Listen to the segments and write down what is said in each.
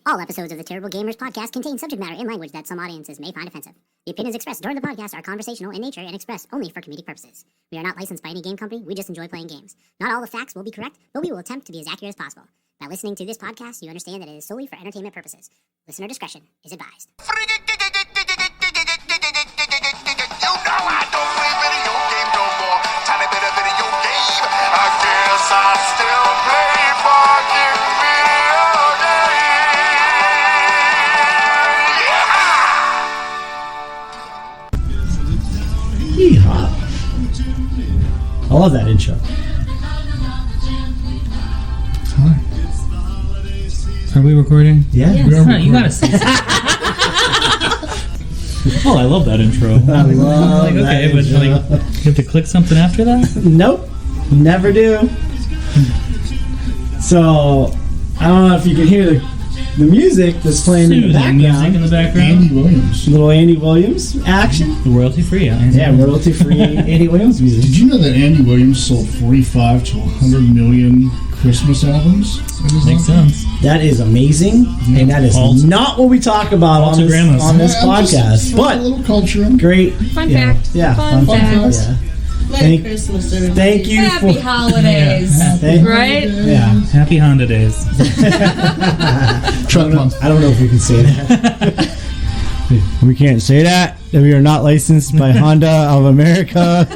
All episodes of the Terrible Gamers podcast contain subject matter and language that some audiences may find offensive. The opinions expressed during the podcast are conversational in nature and expressed only for comedic purposes. We are not licensed by any game company, we just enjoy playing games. Not all the facts will be correct, but we will attempt to be as accurate as possible. By listening to this podcast, you understand that it is solely for entertainment purposes. Listener discretion is advised. You know I don't play video game no more. Tiny bit of video game. I guess I still play fucking video game. Yeehaw. I love that intro. Are we recording? Yeah, Yes. we are You gotta say something. Oh, I love that intro. I love like, okay, that but intro. like, you have to click something after that? Nope, never do. So, I don't know if you can hear the music that's playing in the Soothing music in background. the background. Andy Williams. Little Andy Williams action. Royalty free. Yeah, royalty-free Andy Williams music. Did you know that Andy Williams sold 45 to 100 million Christmas albums? Makes sense. That is amazing, and that is False. not what we talk about on this grandmas. podcast. A But little culture in. great, Fun you know, fact. yeah, Fun fact. Yeah. Merry Thank- Christmas, everybody. Thank you Happy for holidays. Thank- Right? Yeah. Happy Honda days. Truck month. I don't know if we can say that. We can't say that. We are not licensed by Honda of America.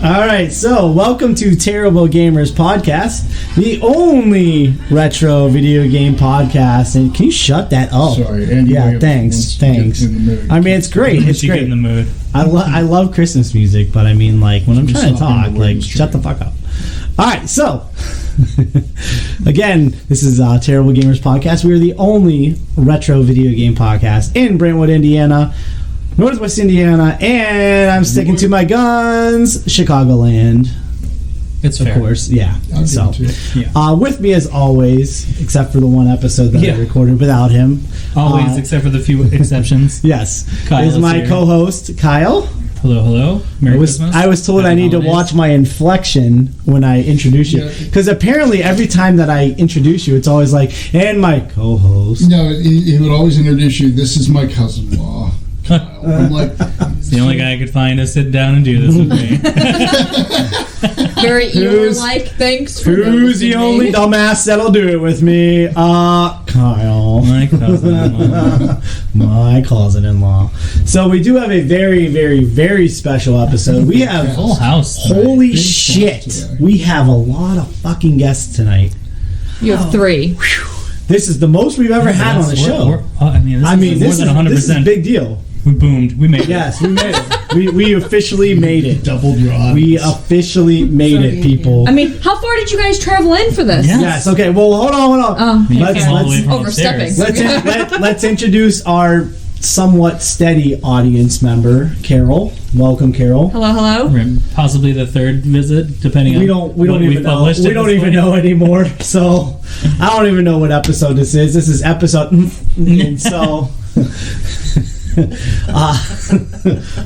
All right, so welcome to Terrible Gamers Podcast, the only retro video game podcast. And can you shut that up? Sorry, Andy Yeah, Williams thanks, wants to thanks. get in the mood. I mean, it's great. It's You get great. in the mood. I love Christmas music, but I mean, like, when I'm Just trying to stop in talk, the like, Williams shut the train. fuck up. All right, so again, this is Terrible Gamers Podcast. We are the only retro video game podcast in Brentwood, Indiana, Northwest Indiana, and I'm sticking to my guns, Chicagoland, It's of fair. course. Yeah. I'll give So, it to you. with me as always, except for the one episode that I Yeah. recorded without him. Always, except for the few exceptions. Yes, Kyle is is my here. co-host Kyle. Hello, hello. Merry Christmas. I was told Happy I need holidays. to watch my inflection when I introduce you. Yeah. Because apparently every time that I introduce you, it's always like, and my co-host. No, he would always introduce you. This is my cousin-in-law, Kyle. I'm like, It's the only guy I could find to sit down and do this with me. Very Who's- Eeyore-like. Thanks for Who's the noticing only me. dumbass that'll do it with me? Kyle. My cousin-in-law. My cousin-in-law. So we do have a very, very, very special episode. We have... Full house. tonight. Holy Big shit. today. We have a lot of fucking guests tonight. You have three. This is the most we've ever had on the We're- show. we're- I mean, this is more this than is 100%. this is a big deal. We boomed. We made it. Yes, we made it. We officially made it. doubled your audience. We officially made it, people. I mean, how far did you guys travel in for this? Yeah. Yes. Okay. Well, hold on. Oh, You Let's- came all the way let's- from Overstepping. upstairs. Let's introduce our somewhat steady audience member, Carol. Welcome, Carol. hello, hello. Possibly the third visit, depending on We don't what even we've know. published We at don't this even point. know anymore. So I don't even know what episode this is. This is episode, and so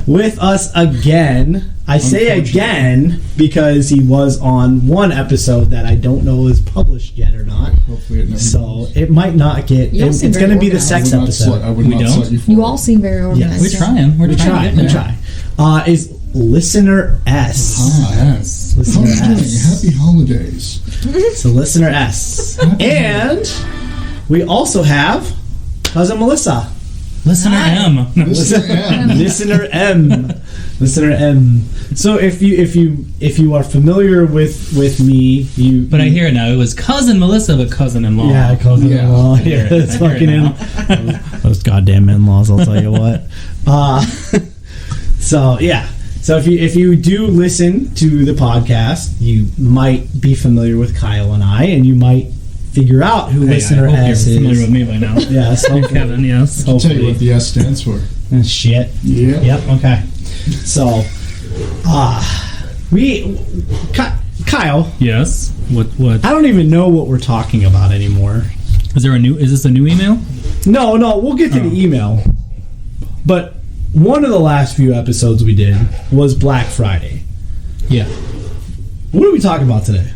with us again. I say again because he was on one episode that I don't know is published yet or not. Hopefully it never So it might not get. You all seem It's going to very be the organized. sex I would not episode. slut- I would We not don't? slut you for You it. all seem very organized. We're trying. We're We trying. try. to get We there. try. Is listener S. Ah, yes. How Listener are you doing? S. Happy holidays. So listener S. And we also have cousin Melissa. Listener M. No. Listener M. Listener M. Listener M. So if you are familiar with me, you But I hear it now. It was cousin Melissa, but cousin-in-law. yeah, cousin-in-law. I hear Yeah, it. it's I hear it fucking in. now. Those goddamn in-laws, I'll tell you what. So yeah. So if you do listen to the podcast, you might be familiar with Kyle and I, and you might figure out who Hey, listener I hope S you're familiar is. with me by now. Yes, hopefully. Kevin, yes. I'll tell you Hopefully. what the S stands for. Shit. Yeah. Yep. Okay. So, Kyle, Yes. What? I don't even know what we're talking about anymore. Is this a new email? No, we'll get to Oh. the email. But one of the last few episodes we did was Black Friday. Yeah. What are we talking about today?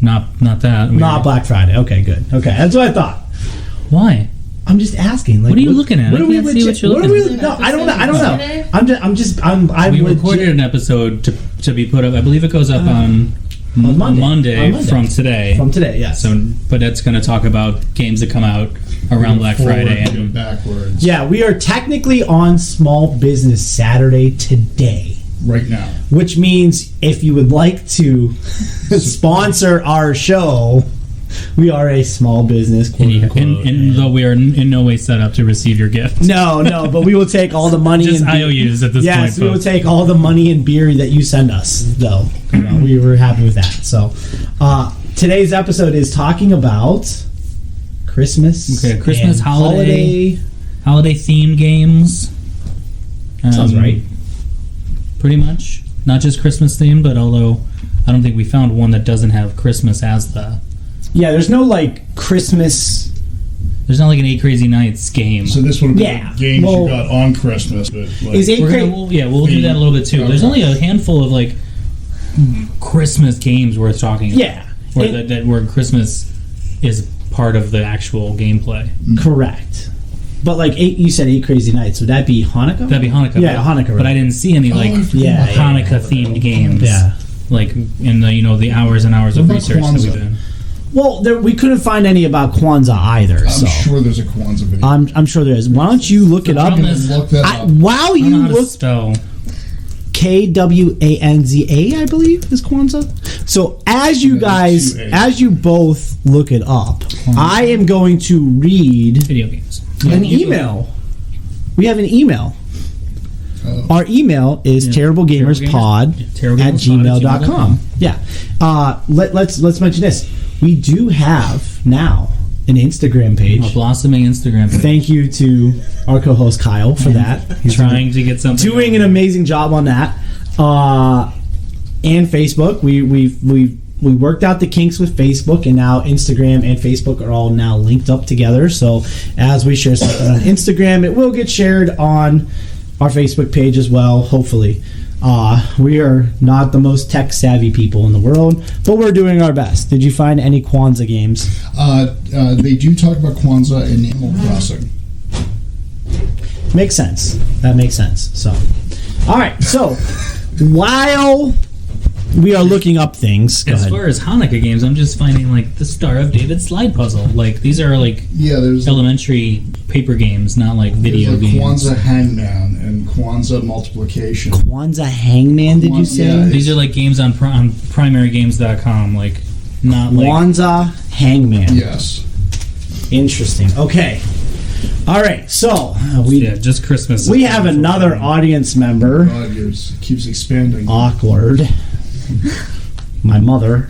Not that. Not Black Friday. Okay, good. Okay, that's what I thought. Why? I'm just asking. Like, What are you looking at? What I are we can't see what you're what are we? looking at. No, I don't know. I don't know. I We recorded an episode to be put up. I believe it goes up on Monday from today. From today, yes. So, but it's going to talk about games that come out around Black Friday. Forward, And backwards. Yeah, we are technically on Small Business Saturday today, Right now. which means if you would like to sponsor our show, we are a small business, quote unquote. and though we are in no way set up to receive your gift. No, but we will take all the money. Just and IOUs at this point. Yes, we will folks. take all the money and beer that you send us, though. We were happy with that. So, today's episode is talking about Christmas. Okay, Christmas, and holiday themed games. Sounds right. Pretty much. Not just Christmas themed, but although I don't think we found one that doesn't have Christmas as the... Yeah, there's no, like, Christmas... There's not like an 8 Crazy Nights game. So this would have been Yeah, games well- you got on Christmas. But like, Is 8 We'll do that a little bit too. There's only a handful of like Christmas games worth talking about. Yeah. Where Christmas is part of the actual gameplay. Correct. But, like, you said 8 Crazy Nights. Would that be Hanukkah? That'd be Hanukkah. Yeah, Hanukkah. But Right. I didn't see any like Yeah, Hanukkah themed games. Yeah. Like in the the hours and hours of What about research that we've Kwanzaa? done. Well, we couldn't find any about Kwanzaa either. I'm so sure there's a Kwanzaa video. I'm sure there is. Why don't you look it up? problem is- Look that up. While I don't know you how to look spell. Kwanza, I believe, is Kwanzaa. So as you Yeah, guys, there's 2 A's. as you both look it up, I am going to read Video games. an email. We have an email. Oh. Our email is terriblegamerspod at gmail.com. Yeah. Let's mention this. We do have now an Instagram A page. blossoming Instagram page. Thank you to our co-host Kyle for that. He's Trying to get something. doing an amazing job on that. And Facebook, we worked out the kinks with Facebook, and now Instagram and Facebook are all now linked up together. So as we share something on Instagram, it will get shared on our Facebook page as well, hopefully. We are not the most tech savvy people in the world, but we're doing our best. Did you find any Kwanzaa games? They do talk about Kwanzaa and Animal Crossing. Makes sense. That makes sense. So, all right. So, while we are looking up things, go As ahead. far as Hanukkah games, I'm just finding like the Star of David slide puzzle. Like these are like Yeah, there's elementary paper games, not like video there's a games. Kwanzaa Hangman and Kwanzaa Multiplication. Kwanzaa Hangman, did you say? Yeah. These are like games on primarygames.com, like not like Kwanzaa Hangman. Yes. Interesting. Okay. All right. So yeah, just Christmas. we have another audience member. God, yours keeps expanding. Awkward. My mother.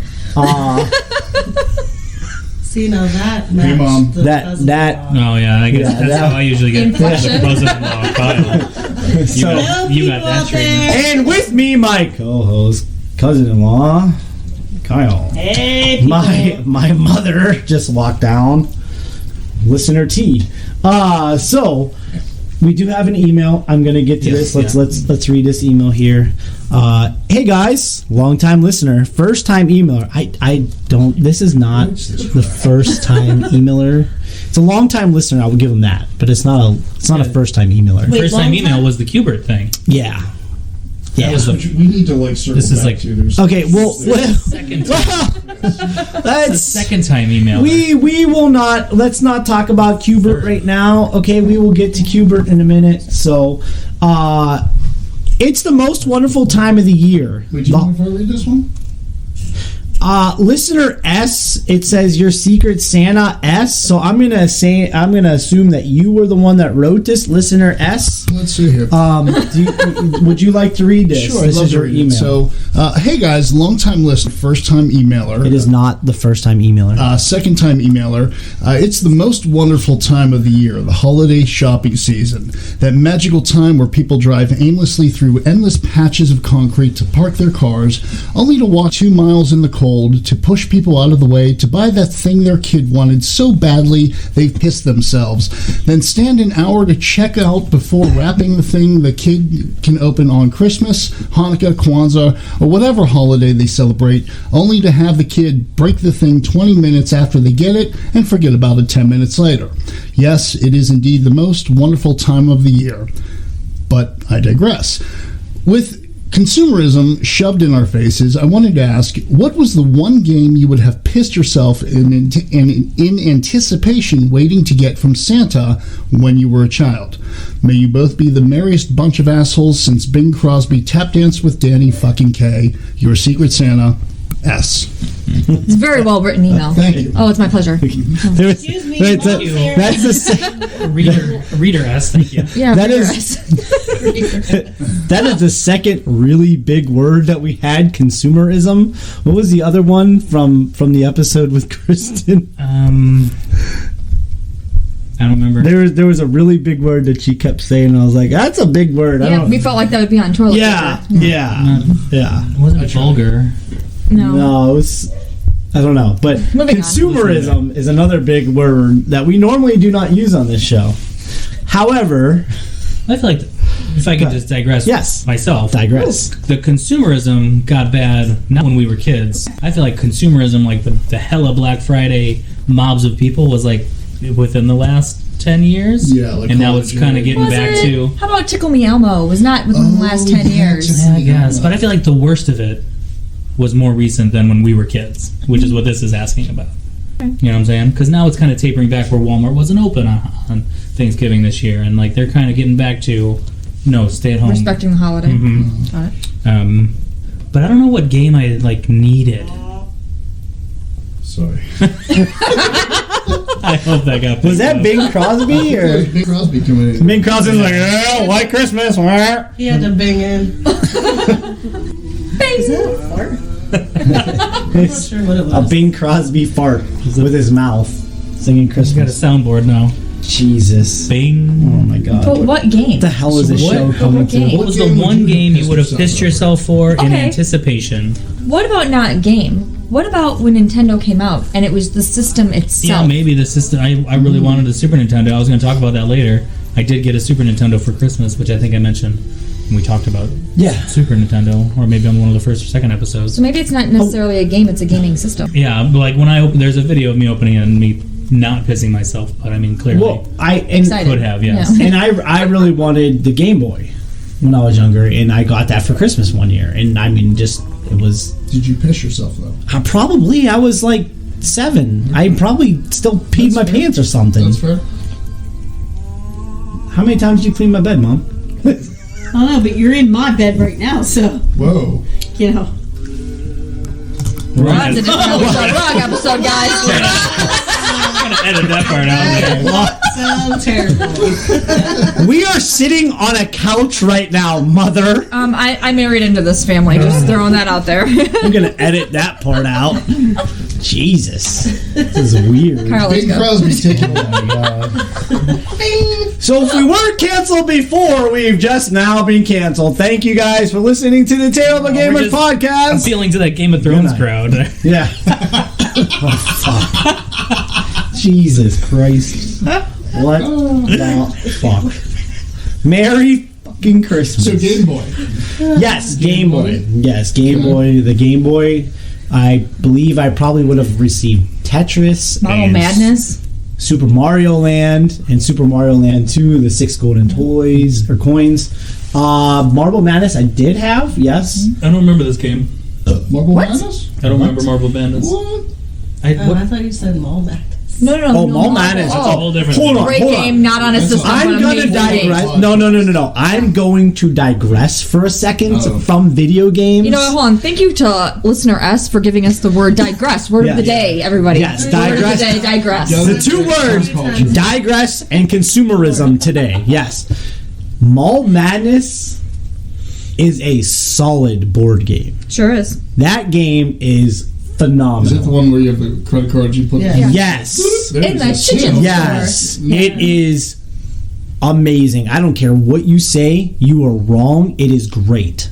See, now that Hey, matched Mom. the That- cousin that- law. Oh yeah, I guess Yeah, that's that- how I usually get Impression. the cousin-in-law Kyle. So, Hello, You got people that out treatment. there. and with me, my co-host, cousin-in-law, Kyle. Hey, people. My mother just walked down. Listener T. So we do have an email. I'm gonna get to Yes, this. yeah. Let's read this email here. Hey guys, long time listener, first time emailer. I don't. This is not the first time emailer. It's a long time listener. I would give him that, but it's not a first time emailer. Wait, First time long email time? was the Qbert thing. Yeah. That was the We need to like circle This is back like- to. There's Okay. Well, second time. The let's. second time email. We will not. Let's not talk about Qbert right now. Okay, we will get to Qbert in a minute. So, it's the most wonderful time of the year. Wait, do you mind if I read this one? Listener S, it says your secret Santa S. So I'm gonna assume that you were the one that wrote this, listener S. Let's see here. Would you like to read this? Sure, I'd This love is to your read it. email. So, hey guys, long time listener, first time emailer. It is not the first time emailer. Second time emailer. It's the most wonderful time of the year, the holiday shopping season. That magical time where people drive aimlessly through endless patches of concrete to park their cars, only to walk 2 miles in the cold old to push people out of the way to buy that thing their kid wanted so badly they've pissed themselves, then stand an hour to check out before wrapping the thing the kid can open on Christmas, Hanukkah, Kwanzaa, or whatever holiday they celebrate, only to have the kid break the thing 20 minutes after they get it and forget about it 10 minutes later. Yes, it is indeed the most wonderful time of the year. But I digress. With consumerism shoved in our faces, I wanted to ask, what was the one game you would have pissed yourself in anticipation waiting to get from Santa when you were a child? May you both be the merriest bunch of assholes since Bing Crosby tap danced with Danny fucking K. Your Secret Santa, S. It's a very well written email. Thank you. Oh, it's my pleasure. Excuse me. That's Mom, Sarah. the Reader S, thank you. Yeah, That reader is- S. that is the second really big word that we had, consumerism. What was the other one from the episode with Kristen? I don't remember. There was a really big word that she kept saying, and I was like, that's a big word. I Yeah, don't we felt like that would be on toilet yeah, paper. yeah, yeah. It wasn't vulgar. No. No, it was, I don't know. But Moving on. consumerism is another big word that we normally do not use on this show. However, I feel like if I could just digress myself. digress. The consumerism got bad not when we were kids. I feel like consumerism, like the hella Black Friday mobs of people, was like within the last 10 years. Yeah, like and now it's kind of getting Was back it? to. How about Tickle Me Elmo? Was not within the last 10 years. Yeah, I guess. But I feel like the worst of it was more recent than when we were kids, which is what this is asking about. You know what I'm saying? Because now it's kind of tapering back where Walmart wasn't open on Thanksgiving this year, and like they're kind of getting back to stay at home. Respecting the holiday. Mhm. Got it. But I don't know what game I like needed. Sorry. I hope that got. Was that Bing Crosby or Bing Crosby coming in. Bing Crosby's like, oh, White Christmas? He had to bing in. Is that a fart? I'm not sure what it A was. Bing Crosby fart with his mouth singing We got a Christmas. soundboard now. Jesus. Bing. Oh my God. But what game? What the hell is this What- show coming what game? to? What was What the game would one you game you piss would have yourself pissed off? yourself for in Okay. anticipation? What about not game? What about when Nintendo came out and it was the system itself? Yeah, maybe the system. I really wanted a Super Nintendo. I was going to talk about that later. I did get a Super Nintendo for Christmas, which I think I mentioned when we talked about Yeah. Super Nintendo, or maybe on one of the first or second episodes. So maybe it's not necessarily a game; it's a gaming system. Yeah, but like when I open, there's a video of me opening it and me not pissing myself, but I mean clearly Well, Excited. could have, yes. Yeah. and I really wanted the Game Boy when I was younger, and I got that for Christmas one year. And I mean, just it was Did you piss yourself though? I was like 7. I probably still peed That's my fair. pants or something. That's fair. How many times did you clean my bed, Mom? I don't know, but you're in my bed right now, so, Whoa. you know. That's a different episode. Wrong episode, guys. I'm gonna edit that part out. So terrible. We are sitting on a couch right now, Mother. I married into this family. Just throwing that out there. I'm gonna edit that part out. Jesus, this is weird. Carl, let's Bing go. Crosby's taking a So if we weren't canceled before, we've just now been canceled. Thank you guys for listening to the Tale of a Gamer I'm podcast. appealing to that Game of Thrones Good crowd. Yeah. Oh, fuck. Jesus Christ. What the fuck? Merry fucking Christmas. So Game Boy. Yes, Game Boy. Yes, Game Boy. The Game Boy. I believe I probably would have received Tetris, Marble and Madness. Super Mario Land, and Super Mario Land 2, the 6 golden toys or coins. Marble Madness I did have, yes. I don't remember this game. Marble What? Madness? I don't remember Marble Madness. What? I thought you said Mall Madness. No. Oh, Marble Madness. That's a whole different Hold thing. on, Great hold on. game, not on a system. I'm but gonna amazing game. digress. No. I'm going to digress for a second Oh. from video games. You know what, hold on. Thank you to listener S for giving us the word digress. Word of the day, everybody. Yes, Word digress. of the day, digress. The two words, digress and consumerism today. Yes. Mall Madness is a solid board game. Sure is. That game is phenomenal. Is that the one where you have the credit card you put? Yeah. Yes. There In it the is. kitchen. Yes. It is amazing. I don't care what you say, you are wrong. It is great.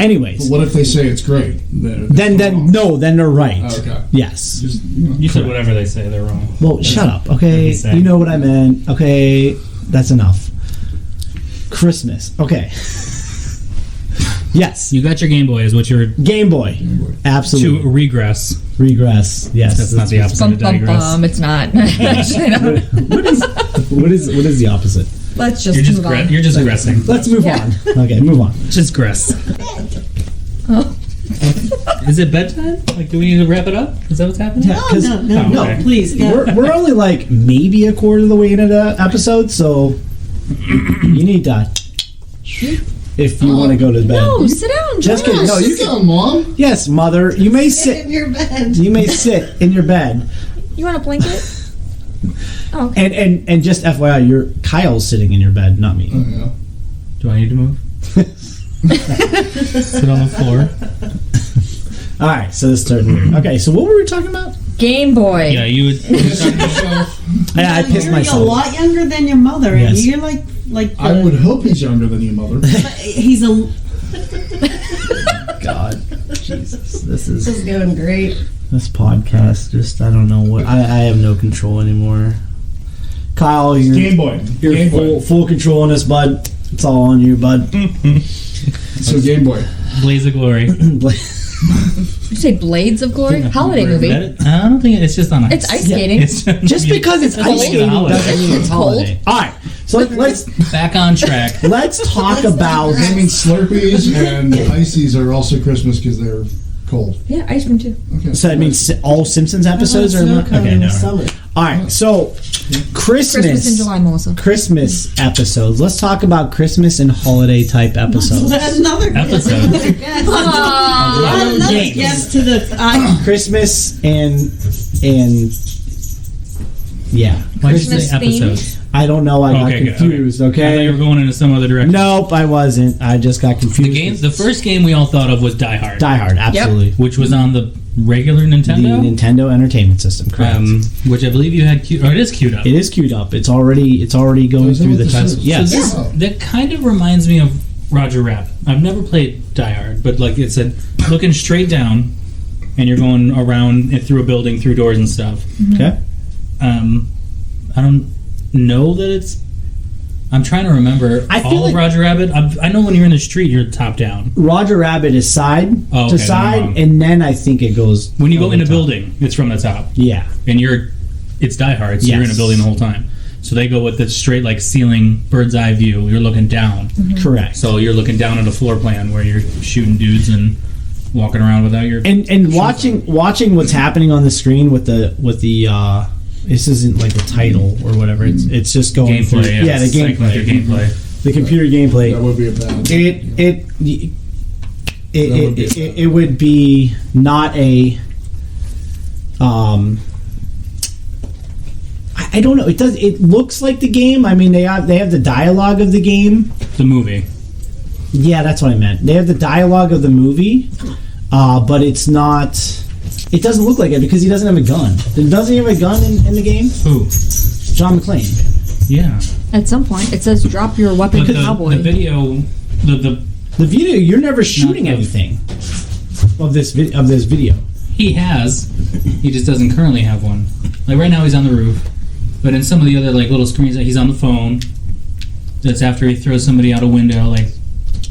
Anyways, What if they say it's great? then they're right. Okay. Yes. Just, You said whatever they say, they're wrong. Well, shut up. Okay, What'd he say? you know what I meant. Okay, that's enough. Christmas. Okay. Yes. You got your Game Boy, is what you're Game Boy. to Absolutely. regress. Regress. Yes. That's not the opposite Bum, of bum, digress. bum. It's not. Actually, no. What is the opposite? Let's just You're just move on. you're just aggressing. Let's move Yeah. on. Okay, move on. Just gress. Oh. Is it bedtime? Like, do we need to wrap it up? Is that what's happening? Yeah. Oh, 'Cause- no, Oh, okay. please. Yeah. We're only like maybe a quarter of the way into the episode, so you need to if you want to go to bed. No, sit down. Just Josh. kidding. No, you sit can. down, Mom. Yes, mother. You may Sit sit. in your bed. You may sit in your bed, You want a blanket? Oh, okay. and just FYI, Kyle's sitting in your bed, not me. Oh, yeah. Do I need to move? Sit on the floor. All right, so this started weird. Okay, so what were we talking about? Game Boy. Yeah, you would. Yeah, I pissed You're myself. a lot younger than your mother, Yes. and you're like I would hope he's younger than you, Mother. he's a. God, Jesus, this This is going great. this podcast. Just I don't know what I have no control anymore. Kyle, Game Boy. you're Game Boy. full control on this, bud. It's all on you, bud. So Game Boy. Blaze of Glory. Did you say Blades of Glory? Holiday movie. I don't think it's just on ice. It's ice skating. It's Just because it's cold. ice skating doesn't mean it's It's cold. holiday. All right, so let's back on track. talk about. I mean, Slurpees and Ices are also Christmas because they're cold. Yeah, ice cream too. Okay. So that means all Simpsons episodes are Snow not? cone Okay, in the no. summer. All right, so Christmas in July, Melissa. Christmas episodes. Let's talk about Christmas and holiday type episodes. Another Episode. Another Games. guest to the. Christmas and yeah. Why'd you say Christmas episodes? I don't know. I got Okay, good, confused. I thought you were Okay. going into some other direction. Nope, I wasn't. I just got confused. The first game we all thought of was Die Hard, Die Hard, absolutely. which was on the regular The Nintendo, Nintendo Entertainment System, correct? which I believe you had. Or it is queued up. It is queued up. It's already going Is that through what the this test. is? Yes. So that kind of reminds me of Roger Rabbit. I've never played Die Hard, but like it's looking straight down, and you're going around and through a building, through doors and stuff. Okay. I don't know that it's. I'm trying to remember I feel all like- of Roger Rabbit. I know when you're in the street, you're top down. Roger Rabbit is side Oh, okay, to then I'm side, wrong. and then I think it goes When you go over in a the top. building, it's from the top, Yeah. and it's Die Hard, so you're in a Yes. building the whole time. So they go with the straight like ceiling bird's eye view. You're looking down, Correct. so you're looking down at a floor plan where you're shooting dudes and walking around without your. and watching what's happening on the screen with the this isn't like the title or whatever. It's just going through. gameplay, Yeah, the it's like gameplay. your gameplay. The computer gameplay. That would be a bad. It would be not a. I don't know. It does. It looks like the game. I mean, they have the dialogue of the game. The movie. Yeah, that's what I meant. They have the dialogue of the movie, but it's not. It doesn't look like it because he doesn't have a gun. Doesn't he have a gun in the game? Who? John McClane. Yeah. At some point, it says drop your weapon, But cowboy. the video, the The video. You're never shooting Not the- anything of this video. he has, he just doesn't currently have one. Like right now, he's on the roof, but in some of the other like little screens, he's on the phone. That's after he throws somebody out a window. Like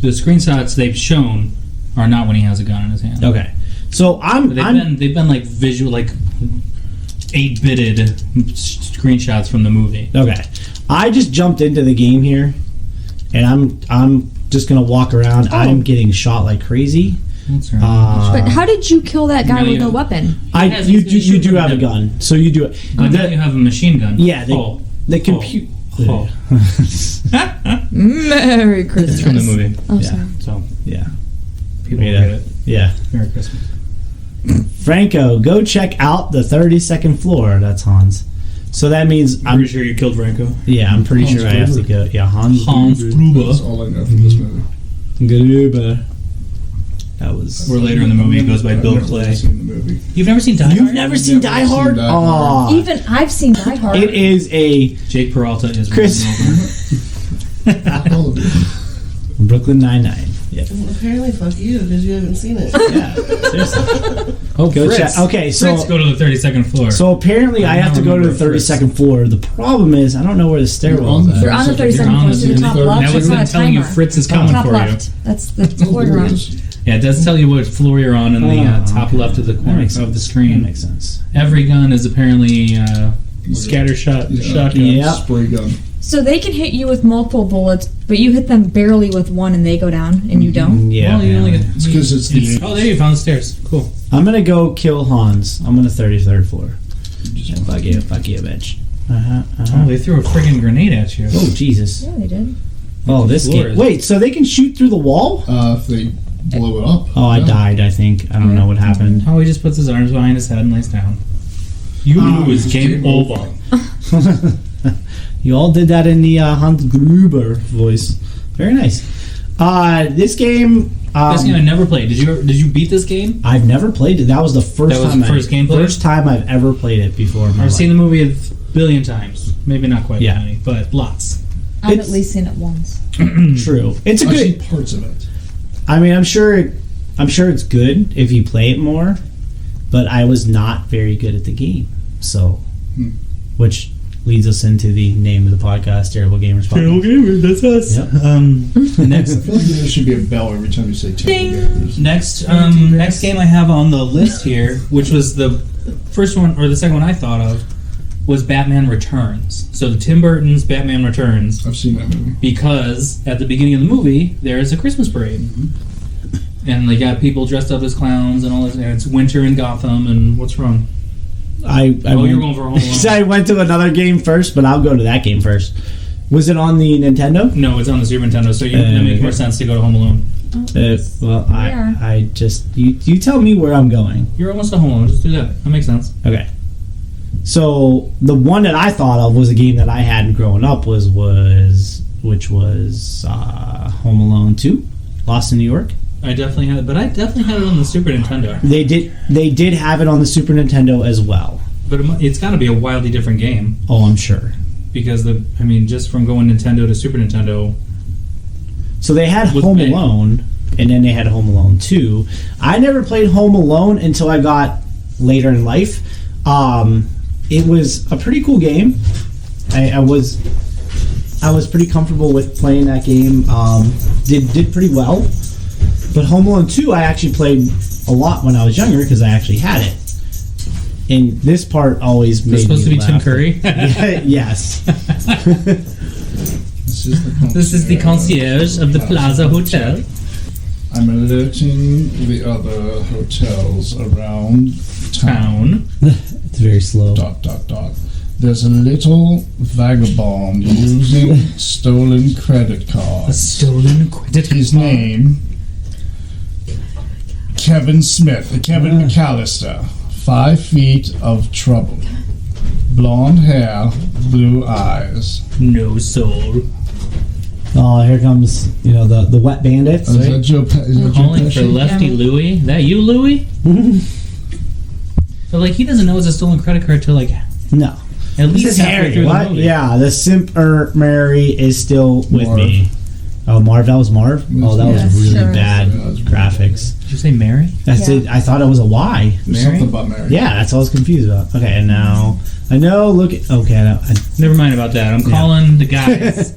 the screenshots they've shown are not when he has a gun in his hand. Okay, so But they've been like visual, like 8-bitted screenshots from the movie. Okay, I just jumped into the game here, and I'm just gonna walk around. Oh. I'm getting shot like crazy. That's right. But how did you kill that guy No, with you- no weapon? You do have a gun, so you do it. But now you have a machine gun. Yeah, Oh. the computer. Oh. Merry Christmas. It's from the movie. Oh, Yeah. sorry. So Yeah, people Yeah. get it. yeah. Merry Christmas. Franco, go check out the 32nd floor. That's Hans. So that means I'm pretty sure you killed Franco. I'm pretty Hans sure I have to Gruber. go. Yeah, Hans. Hans That's Gruber. all I know from this movie. Gruber. That was. Or later in the movie, it goes by I've Bill never Clay. seen the movie. You've never seen Die Hard? You've never seen Die seen Hard? Die Hard. Aw. Even I've seen Die Hard. It is a Jake Peralta is Chris- rolling over. All of it. Brooklyn Nine-Nine. Apparently, fuck you, because you haven't seen it. Yeah, seriously. Oh, Go Fritz. check. Okay, so Fritz, go to the 32nd floor. so apparently I have to go to the remember 32nd floor. The problem is I don't know where the stairwell is. You're on the 32nd floor, so the top left. That was it's them not a telling you timer. Fritz is coming Top for left. That's the floor There you're it on. is. you. Yeah, it does tell you what floor you're on in the top okay. left of the That corner makes of the sense. That screen. makes sense. Every gun is apparently scatter shotgun. Yeah. Spray gun. So they can hit you with multiple bullets, but you hit them barely with one and they go down, and you don't? Yeah. Well, you only get, It's 'cause it's the oh, there you found the stairs. Cool. I'm gonna go kill Hans. I'm on the 33rd floor. Yeah, fuck you, bitch. Oh, they threw a friggin' grenade at you. Oh Jesus. Yeah, they did. Oh, this floor game. is- Wait, so they can shoot through the wall? If they blow it up. Oh, I yeah. died. I think. I don't know what happened. Oh, he just puts his arms behind his head and lays down. You lose. Game over. You all did that in the Hans Gruber voice. Very nice. This game. This game I never played. Did you beat this game? I've never played it. That was the first That was time. the first gameplay? First time I've ever played it before. In my I've seen life. the movie a billion times. Maybe not quite Yeah. that many, but lots. I've It's- at least seen it once. True. It's a I've good. seen parts of it. I mean, I'm sure it's good if you play it more, but I was not very good at the game. So, which leads us into the name of the podcast, Terrible Gamers Podcast. Gamers, that's us. Yep. Next, I feel like there should be a bell every time you say terrible gamers. next game I have on the list here, which was the first one or the second one I thought of, was Batman Returns. So Tim Burton's Batman Returns, I've seen that movie. because at the beginning of the movie there is a Christmas parade, and they got people dressed up as clowns and all this. And it's winter in Gotham, and what's wrong? I Oh, went, you're going for Home Alone. I went to another game first, but I'll go to that game first. Was it on the Nintendo? No, it's on the Super Nintendo, so that makes more sense to go to Home Alone. Well, Yeah. I just you tell me where I'm going. You're almost at Home Alone. Just do that. That makes sense. Okay. So the one that I thought of was a game that I had growing up which was Home Alone 2, Lost in New York. I definitely had it, but I definitely had it on the Super Nintendo. They did have it on the Super Nintendo as well. But it's got to be a wildly different game, Oh, I'm sure. because just from going Nintendo to Super Nintendo. So they had Was Home big. Alone, and then they had Home Alone 2. I never played Home Alone until I got later in life. It was a pretty cool game. I was pretty comfortable with playing that game. Did pretty well. But Home Alone 2 I actually played a lot when I was younger because I actually had it. And this part always made It's supposed to me be Tim laugh. Curry. Yes. This is the concierge of the Plaza Hotel. I'm alerting the other hotels around town. Town. It's very slow. ... There's a little vagabond using stolen credit A cards. stolen credit His card. name, Kevin McAllister. 5 feet of trouble. Blonde hair, blue eyes. No soul. Oh, here comes the wet bandits. Is Right? that Joe Calling for Pesci? Lefty Louie. That you, Louie? But he doesn't know it's a stolen credit card till No. at This least is halfway Harry. through the What? movie. Yeah, the simp Mary is still with Marv. me. Oh, Marv. That was Marv. Oh, that Yes, was really sure is. bad Yeah, that was graphics. Did you say Mary? That's Yeah. it. I thought it was a Y. There's Mary? something about Mary. Yeah, that's all I was confused about. Okay, and now I know. Look. Okay, I Never mind about that. I'm calling the guys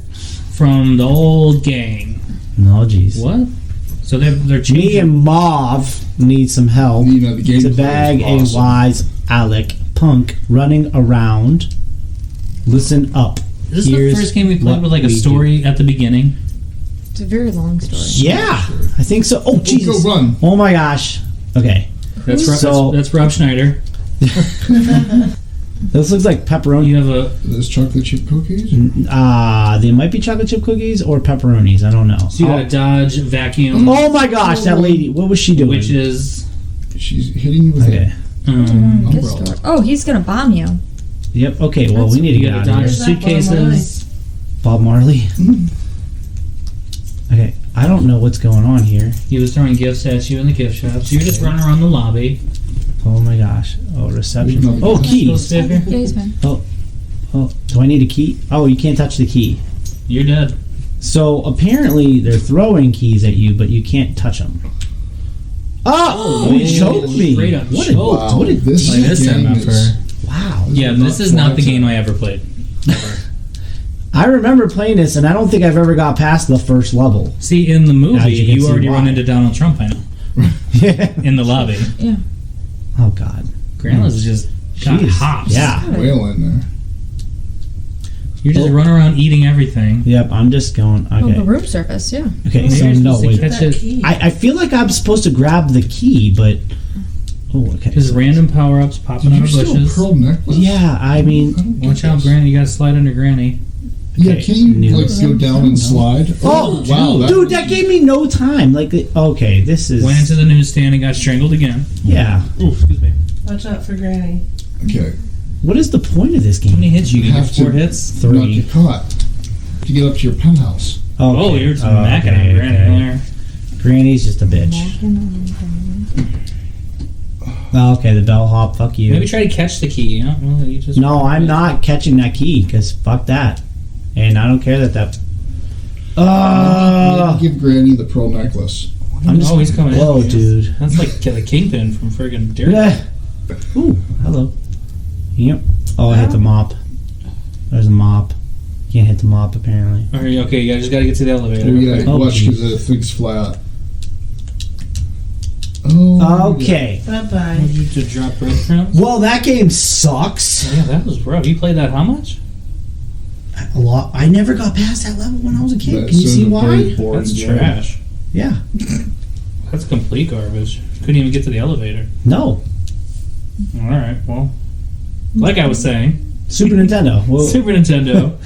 from the old gang. no, jeez. What? So they're Me changing. and Mauve need some help The gameplay to bag is awesome. a wise Alec punk running around. Listen up. Is this Here's the first game we played what with a we story at the beginning? It's a very long story. Yeah, I think so. Oh, Go Jesus. run. Oh my gosh. Okay. That's So- that's Rob Schneider. This looks like pepperoni. You have a There's chocolate chip cookies. They might be chocolate chip cookies or pepperonis. I don't know. so you got a Dodge vacuum, Oh my gosh, that lady! What was she doing? which is She's hitting you with Okay. an This umbrella. story. Oh, he's gonna bomb you. Yep. Okay. Well, we need to you get got out a of Dodge here. suitcases. Bob Marley. Okay. I don't know what's going on here. He was throwing gifts at you in the gift shop. So you're just running around the lobby. Oh my gosh. Oh, reception. There's Oh, another- keys. Stay up here. Yeah, he's fine. Oh, do I need a key? Oh, you can't touch the key. You're dead. So apparently they're throwing keys at you, but you can't touch them. Oh, he choked me! Straight up What choked. a, what a, This Play this time game after. is, wow! Yeah, this is not the game I ever played. I remember playing this, and I don't think I've ever got past the first level. See, in the movie, As you can you see already why. run into Donald Trump, I know, Yeah. in the lobby. Yeah. Oh God. Grandma's just got Jeez. hops. Yeah. wailing there. You're just running around eating everything. Yep. I'm just going. Oh, the Okay. room surface, yeah. Okay. Maybe So you're no, supposed to wait. catch That it. key. I feel like I'm supposed to grab the key, but okay. Just random power-ups popping out You're of still a bushes. pearl necklace? Yeah. I mean. Watch out, Granny. You gotta slide under Granny. Yeah, Okay, can't you news. like go down and slide? Oh, wow, dude, that gave me no time. Like, okay, this is. Went into the newsstand and got strangled again. Yeah. Ooh, excuse me. Watch out for Granny. Okay, What is the point of this How many game? hits you You get? have 4 to- hits? not 3. get caught. To get up to your penthouse. Oh, you're just macking on Granny there. Granny's just a bitch. Oh, okay, the bellhop. Fuck you. Maybe try to catch the key. You know? Well, you just No, I'm not catching that key because fuck that, and I don't care that. Maybe give Granny the pearl necklace. I'm just. Oh, he's coming in. Whoa, dude. That's like the Kingpin from friggin' Daredevil. Yeah. Ooh, hello. Yep. Oh, I hit the mop. There's a mop. Can't hit the mop apparently. All right, okay, you just gotta get to the elevator. Oh yeah, Oh, watch geez. because the thing's flat. Oh. Okay. Bye-bye. Wanted you to drop breadcrumbs? Well, that game sucks. Yeah, that was rough. You played that how much? A lot. I never got past that level when I was a kid. That's Can you see a very why? boring That's game. trash. Yeah. That's complete garbage. Couldn't even get to the elevator. No. All right, well, like I was saying, Super Nintendo. Well, Super Nintendo.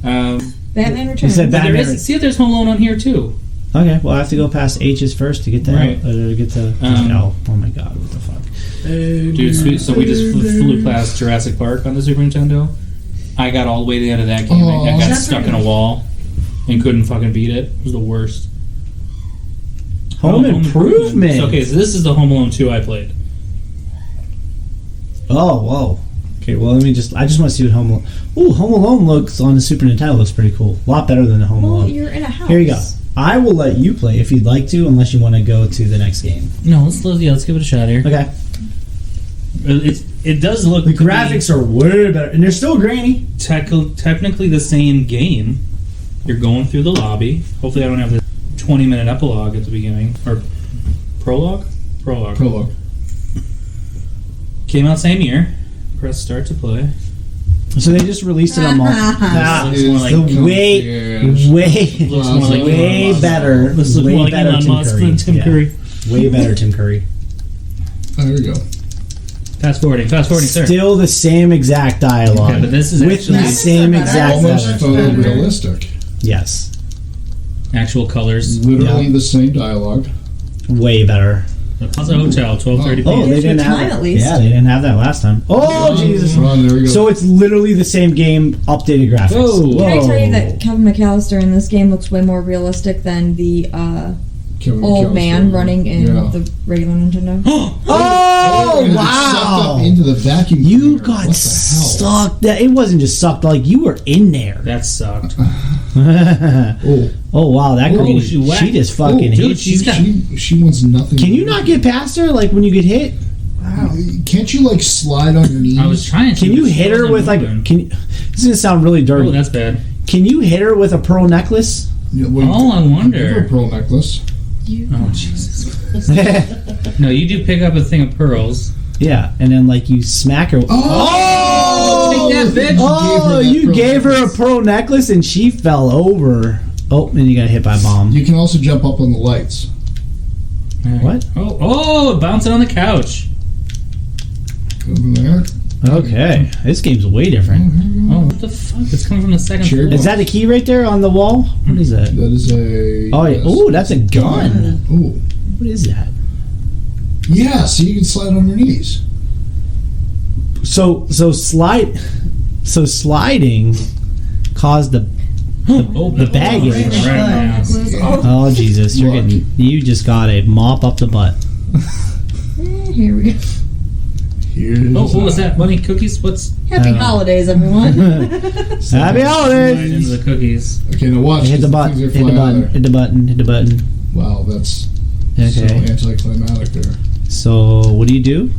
Batman you Returns. said But there Batman. is, see if there's Home Alone on here too. Okay, well I have to go past H's first to get to Right. get to L. Oh my god, what the fuck? Dude, so we just flew past Jurassic Park on the Super Nintendo. I got all the way to the end of that game. Oh. I got stuck in a wall and couldn't fucking beat it. It was the worst. Home Improvement. Okay, so this is the Home Alone 2 I played. Oh, whoa. Okay, well I just want to see what Home Alone. Ooh, Home Alone looks on the Super Nintendo looks pretty cool. A lot better than the Home Well, Alone. you're in a house. Here you go. I will let you play if you'd like to, unless you want to go to the next game. No, let's give it a shot here. Okay. It does look The graphics are way better, and they're still grainy. technically the same game. You're going through the lobby. Hopefully, I don't have the 20-minute epilogue at the beginning or prologue. Prologue. Came out same year. Press start to play. So they just released it on Looks more like the way Looks more like way Elon Musk. better. This looks way more like better Elon Tim Musk Curry. than Tim Yeah. Curry. Way better Tim Curry. Oh, there we go. Fast forwarding, sir. Still the same exact dialogue. Okay, but this is with actually the same exact Almost dialogue. photorealistic. Yes. actual colors. Literally Yeah. the same dialogue. Way better. The Plaza Hotel, 12:30 Oh, p.m. they Gives you didn't have time, that. at least. Yeah, they didn't have that last time. Oh, Jesus. Ron, there we go. So it's literally the same game, updated graphics. Whoa. Can I tell you that Kevin McAllister in this game looks way more realistic than the Kevin old McAllister. man running in Yeah. the regular Nintendo? Oh, And it sucked wow. up into the vacuum You cleaner. got What the hell? sucked. That it wasn't just sucked. Like you were in there. That sucked. Oh, Oh wow, that girl. Oh, She she just fucking oh, hit. dude, she's got. she wants nothing. Can you not get past her? Like when you get hit? Can't you like slide on your knees? I was trying to. Can you but she hit her wasn't with like? moving. Can you, this is gonna sound really dirty. Oh, that's bad. Can you hit her with a pearl necklace? Yeah, well, Oh, I Give her a wonder. pearl necklace. Oh, Jesus. No, you do pick up a thing of pearls. Yeah, and then like you smack her. Oh, take that, bitch. Oh, you gave her a pearl necklace and she fell over. Oh, and you got hit by a bomb. You can also jump up on the lights. What? Oh, bouncing on the couch. Over there. Okay, this game's way different. Oh, what the fuck? It's coming from the second Cherry floor. Is that a key right there on the wall? What is that? That is a. Oh, yeah. Ooh, that's a gun. Oh, What is that? yeah. So you can slide on your knees. So sliding caused the baggage. Right in my ass. Oh Jesus, Look. you just got a mop up the butt. Here we go. Here's Oh, what was that? Bunny cookies? What's Happy holidays, everyone. Happy right holidays! into the cookies? Okay, now watch. Hit the these button. things Hit are the flying out button. there. Hit the button. Hit the button. Wow, that's so Okay. anticlimactic there. So what do you do?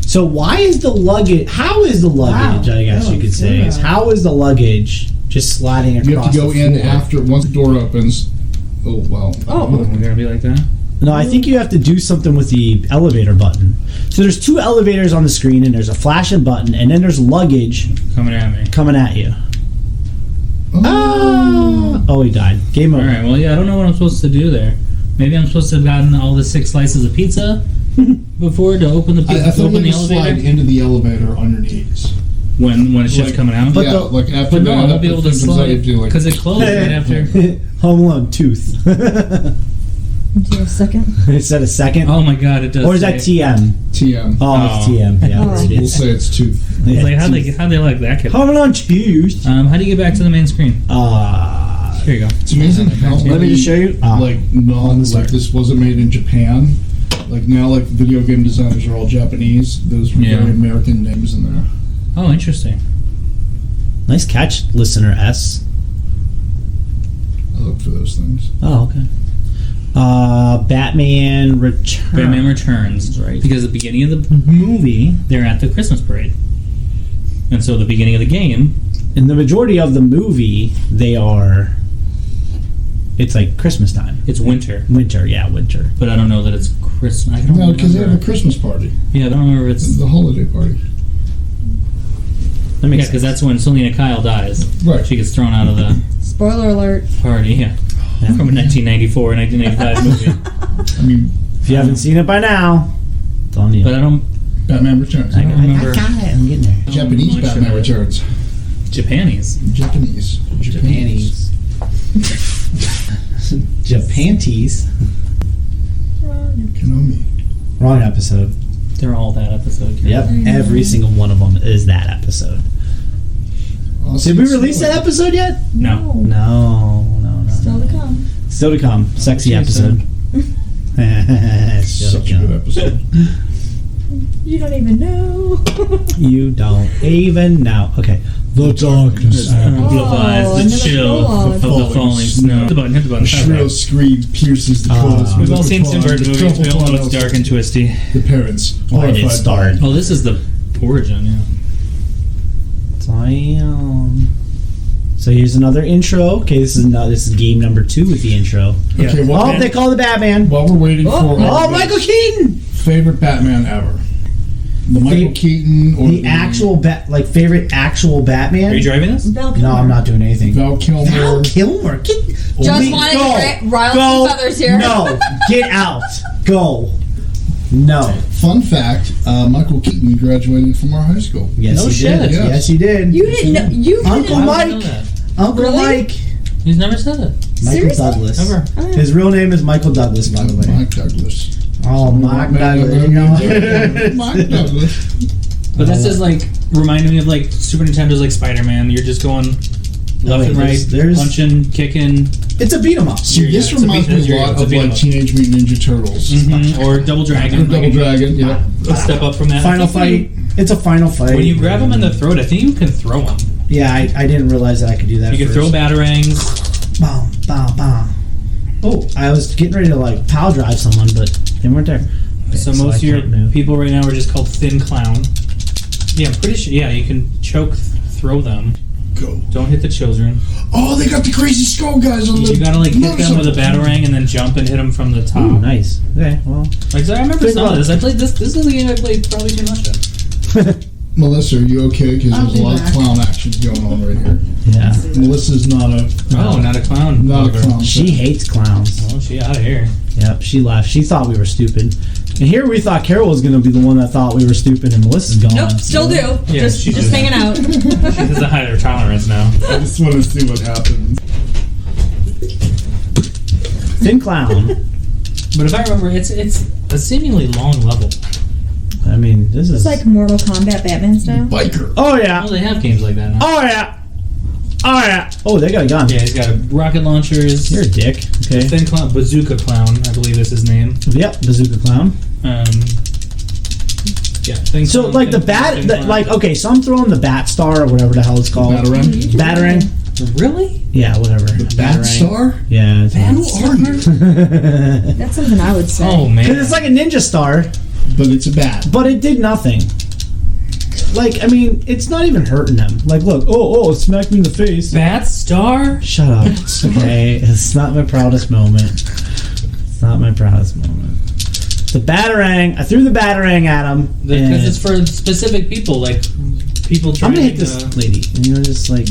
So why is the luggage? How is the luggage? Wow. I guess you could say. Yeah. Is how is the luggage just sliding across? You have to go the in floor? after once the door opens. Oh wow. Oh. We're gonna be like that. No, I think you have to do something with the elevator button. So there's 2 elevators on the screen, and there's a flashing button, and then there's luggage Coming at me. coming at you. Oh, he died. Game All over. right. Well, yeah. I don't know what I'm supposed to do there. Maybe I'm supposed to have gotten all the 6 slices of pizza before to open the I thought open you the had to slide elevator into the elevator on your knees. when it's just Like- coming out. But yeah, the- like after But no, that, I won't be able to slide because it closed right after. Home Alone tooth. Do a second. Is that a second? Oh my god, it does. Or is that say- TM? TM. Oh, it's Oh. TM. Yeah, Oh. there it We'll is. say it's tooth. Yeah, Like how tooth. they like that kid. Home Alone tooth. How do you get back to the main screen? Here you go. It's amazing how Let me just show you. like non sorry. like this wasn't made in Japan. Like now, like video game designers are all Japanese. There's Yeah. very American names in there. Oh, interesting. Nice catch, listener S. I look for those things. Oh, okay. Batman Returns. Batman Returns, right? Because at the beginning of the movie, they're at the Christmas parade, and so the beginning of the game, In the majority of the movie, they are. It's like Christmas time. it's winter. Winter, yeah, winter. But I don't know that it's Christmas. I don't No, because they have a remember. Christmas party, Yeah, I don't remember if it's. the holiday party. That Yeah, makes because sense. that's when Selena Kyle dies. Right. She gets thrown out of the Spoiler alert. party. Yeah. From a 1994, 1985 movie. I mean, If you haven't seen it by now, it's on you. But I don't Batman Returns. I don't remember. I got it. I'm getting there. Japanese much Batman of it. Returns. Japanese. Japanese. Japanese. Japanese. Konami. Wrong episode. They're all that episode. Yep, every single one of them is that episode. Did we release that episode yet? No. No. Still to come. Still to come. Sexy Okay, episode. Still Such to a come. good episode. You don't even know. You don't even know. Okay. The darkness. Amplifies Oh, the and then chill the prologue. of the falling snow. Hit the button. Hit the button. A shrill scream pierces the cause. We've all seen Tim Burton movies. We all know it's dark and twisty. The parents. Why did it horrified start? Oh, this is the origin. Yeah. Damn. So here's another intro. Okay, this is game number 2 with the intro. Okay, Oh, well, they call the Batman. while we're waiting for Oh, our Michael Keaton. favorite Batman ever, the Michael Keaton or The actual favorite actual Batman. Are you driving this? Val No, I'm not doing anything. Val Kilmer. Val Kilmer. Get, Just wanted to rile some feathers here. No, get out. Go. No. Fun fact: Michael Keaton graduated from our high school. Yes, No he shit. did. Yes. Yes, he did. You didn't know. You Uncle didn't know. I didn't Mike. know that. Uncle Really? Mike. He's never said it. Michael Seriously? Douglas. Ever. His real name is Michael Douglas, by the way. Mike Douglas. Oh, Mike Douglas. You know. Mike Douglas. But this is like reminding me of like Super Nintendo's like Spider-Man. You're just going left wait, and right, there's- punching, kicking, It's a beat 'em up. See, this it's a reminds beat- me a lot it's a of beat 'em like up. Teenage Mutant Ninja Turtles. or Double Dragon. Double Dragon, yeah. A step up from that. Final I think fight. It's a final fight. When you grab them in the throat, I think you can throw them. Yeah, I didn't realize that I could do that. You can throw batarangs. Bam, bam, bam. Oh, I was getting ready to like power drive someone, but they weren't there. Okay, So I most of your can't move. people right now are just called Thin Clown. Yeah, I'm pretty sure. Yeah, you can choke, throw them. Go. Don't hit the children. Oh, they got the crazy skull guys on the. You gotta like hit them with a motorcycle. batarang and then jump and hit them from the top. Ooh, nice. Okay, well. Like I remember Think some of about- this. I played this. This is the game I played probably too much of. Melissa, are you okay? Because I'll there's a be lot back. of clown action going on right here. Yeah. Melissa's not a. Oh, not a clown. Not a lover. clown. She hates clowns. Oh, she out of here. Yep, she left. She thought we were stupid. And here we thought Carol was going to be the one that thought we were stupid, and Melissa's gone. Nope. Still do. Yeah, just she just does. hanging out. She has a higher tolerance now. I just want to see what happens. Thin clown. But if I remember, it's a seemingly long level. I mean, this is It's like Mortal Kombat Batman style. Biker. Oh yeah. Oh, they have games like that now. Oh yeah. Oh yeah. Oh, they got a gun. Yeah, he's got rocket launchers. You're a dick. Okay. Thin Clown, Bazooka Clown, I believe is his name. Yep, bazooka clown. Yeah. Things So like the bat, like okay, so I'm throwing the Bat Star or whatever the hell it's called. Batarang? Batarang. Really? Yeah, whatever. Bat Star? Yeah. Who are you? That's something I would say. Oh man. Because it's like a ninja star, But it's a bat. but it did nothing. Like, I mean, it's not even hurting them. Like, look, oh, it smacked me in the face. Bat Star? Shut up. Okay, it's not my proudest moment. It's not my proudest moment. The Batarang, I threw the Batarang at him. Because it's for specific people, like people I'm driving gonna hit this lady. And you're just like,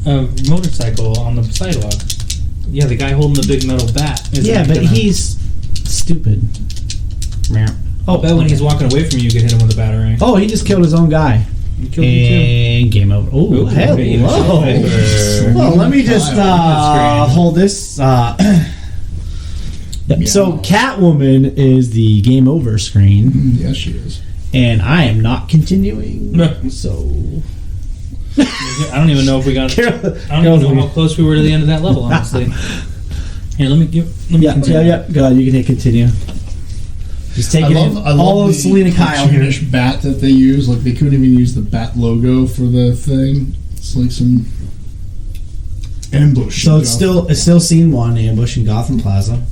a motorcycle on the sidewalk. Yeah, the guy holding the big metal bat. yeah, but he's stupid. Meow. Oh, I bet when he's walking away from you, you can hit him with a batarang. Oh, he just killed his own guy. You killed him And game over. Oh, Ooh, hello. game over. Well, let me just hold this. Yep. Yeah. So, Catwoman is the game over screen, Yes, she is. and I am not continuing. No. So, I don't even know if we got. I don't even know how close we were to the end of that level, honestly. Here, let me yeah, continue. Go ahead, you can hit continue. Just taking I love all of the Selena Kyle here. cartoonish bat that they use. Like, they couldn't even use the bat logo for the thing. It's like some ambush. So it's still scene one, ambush in Gotham Plaza.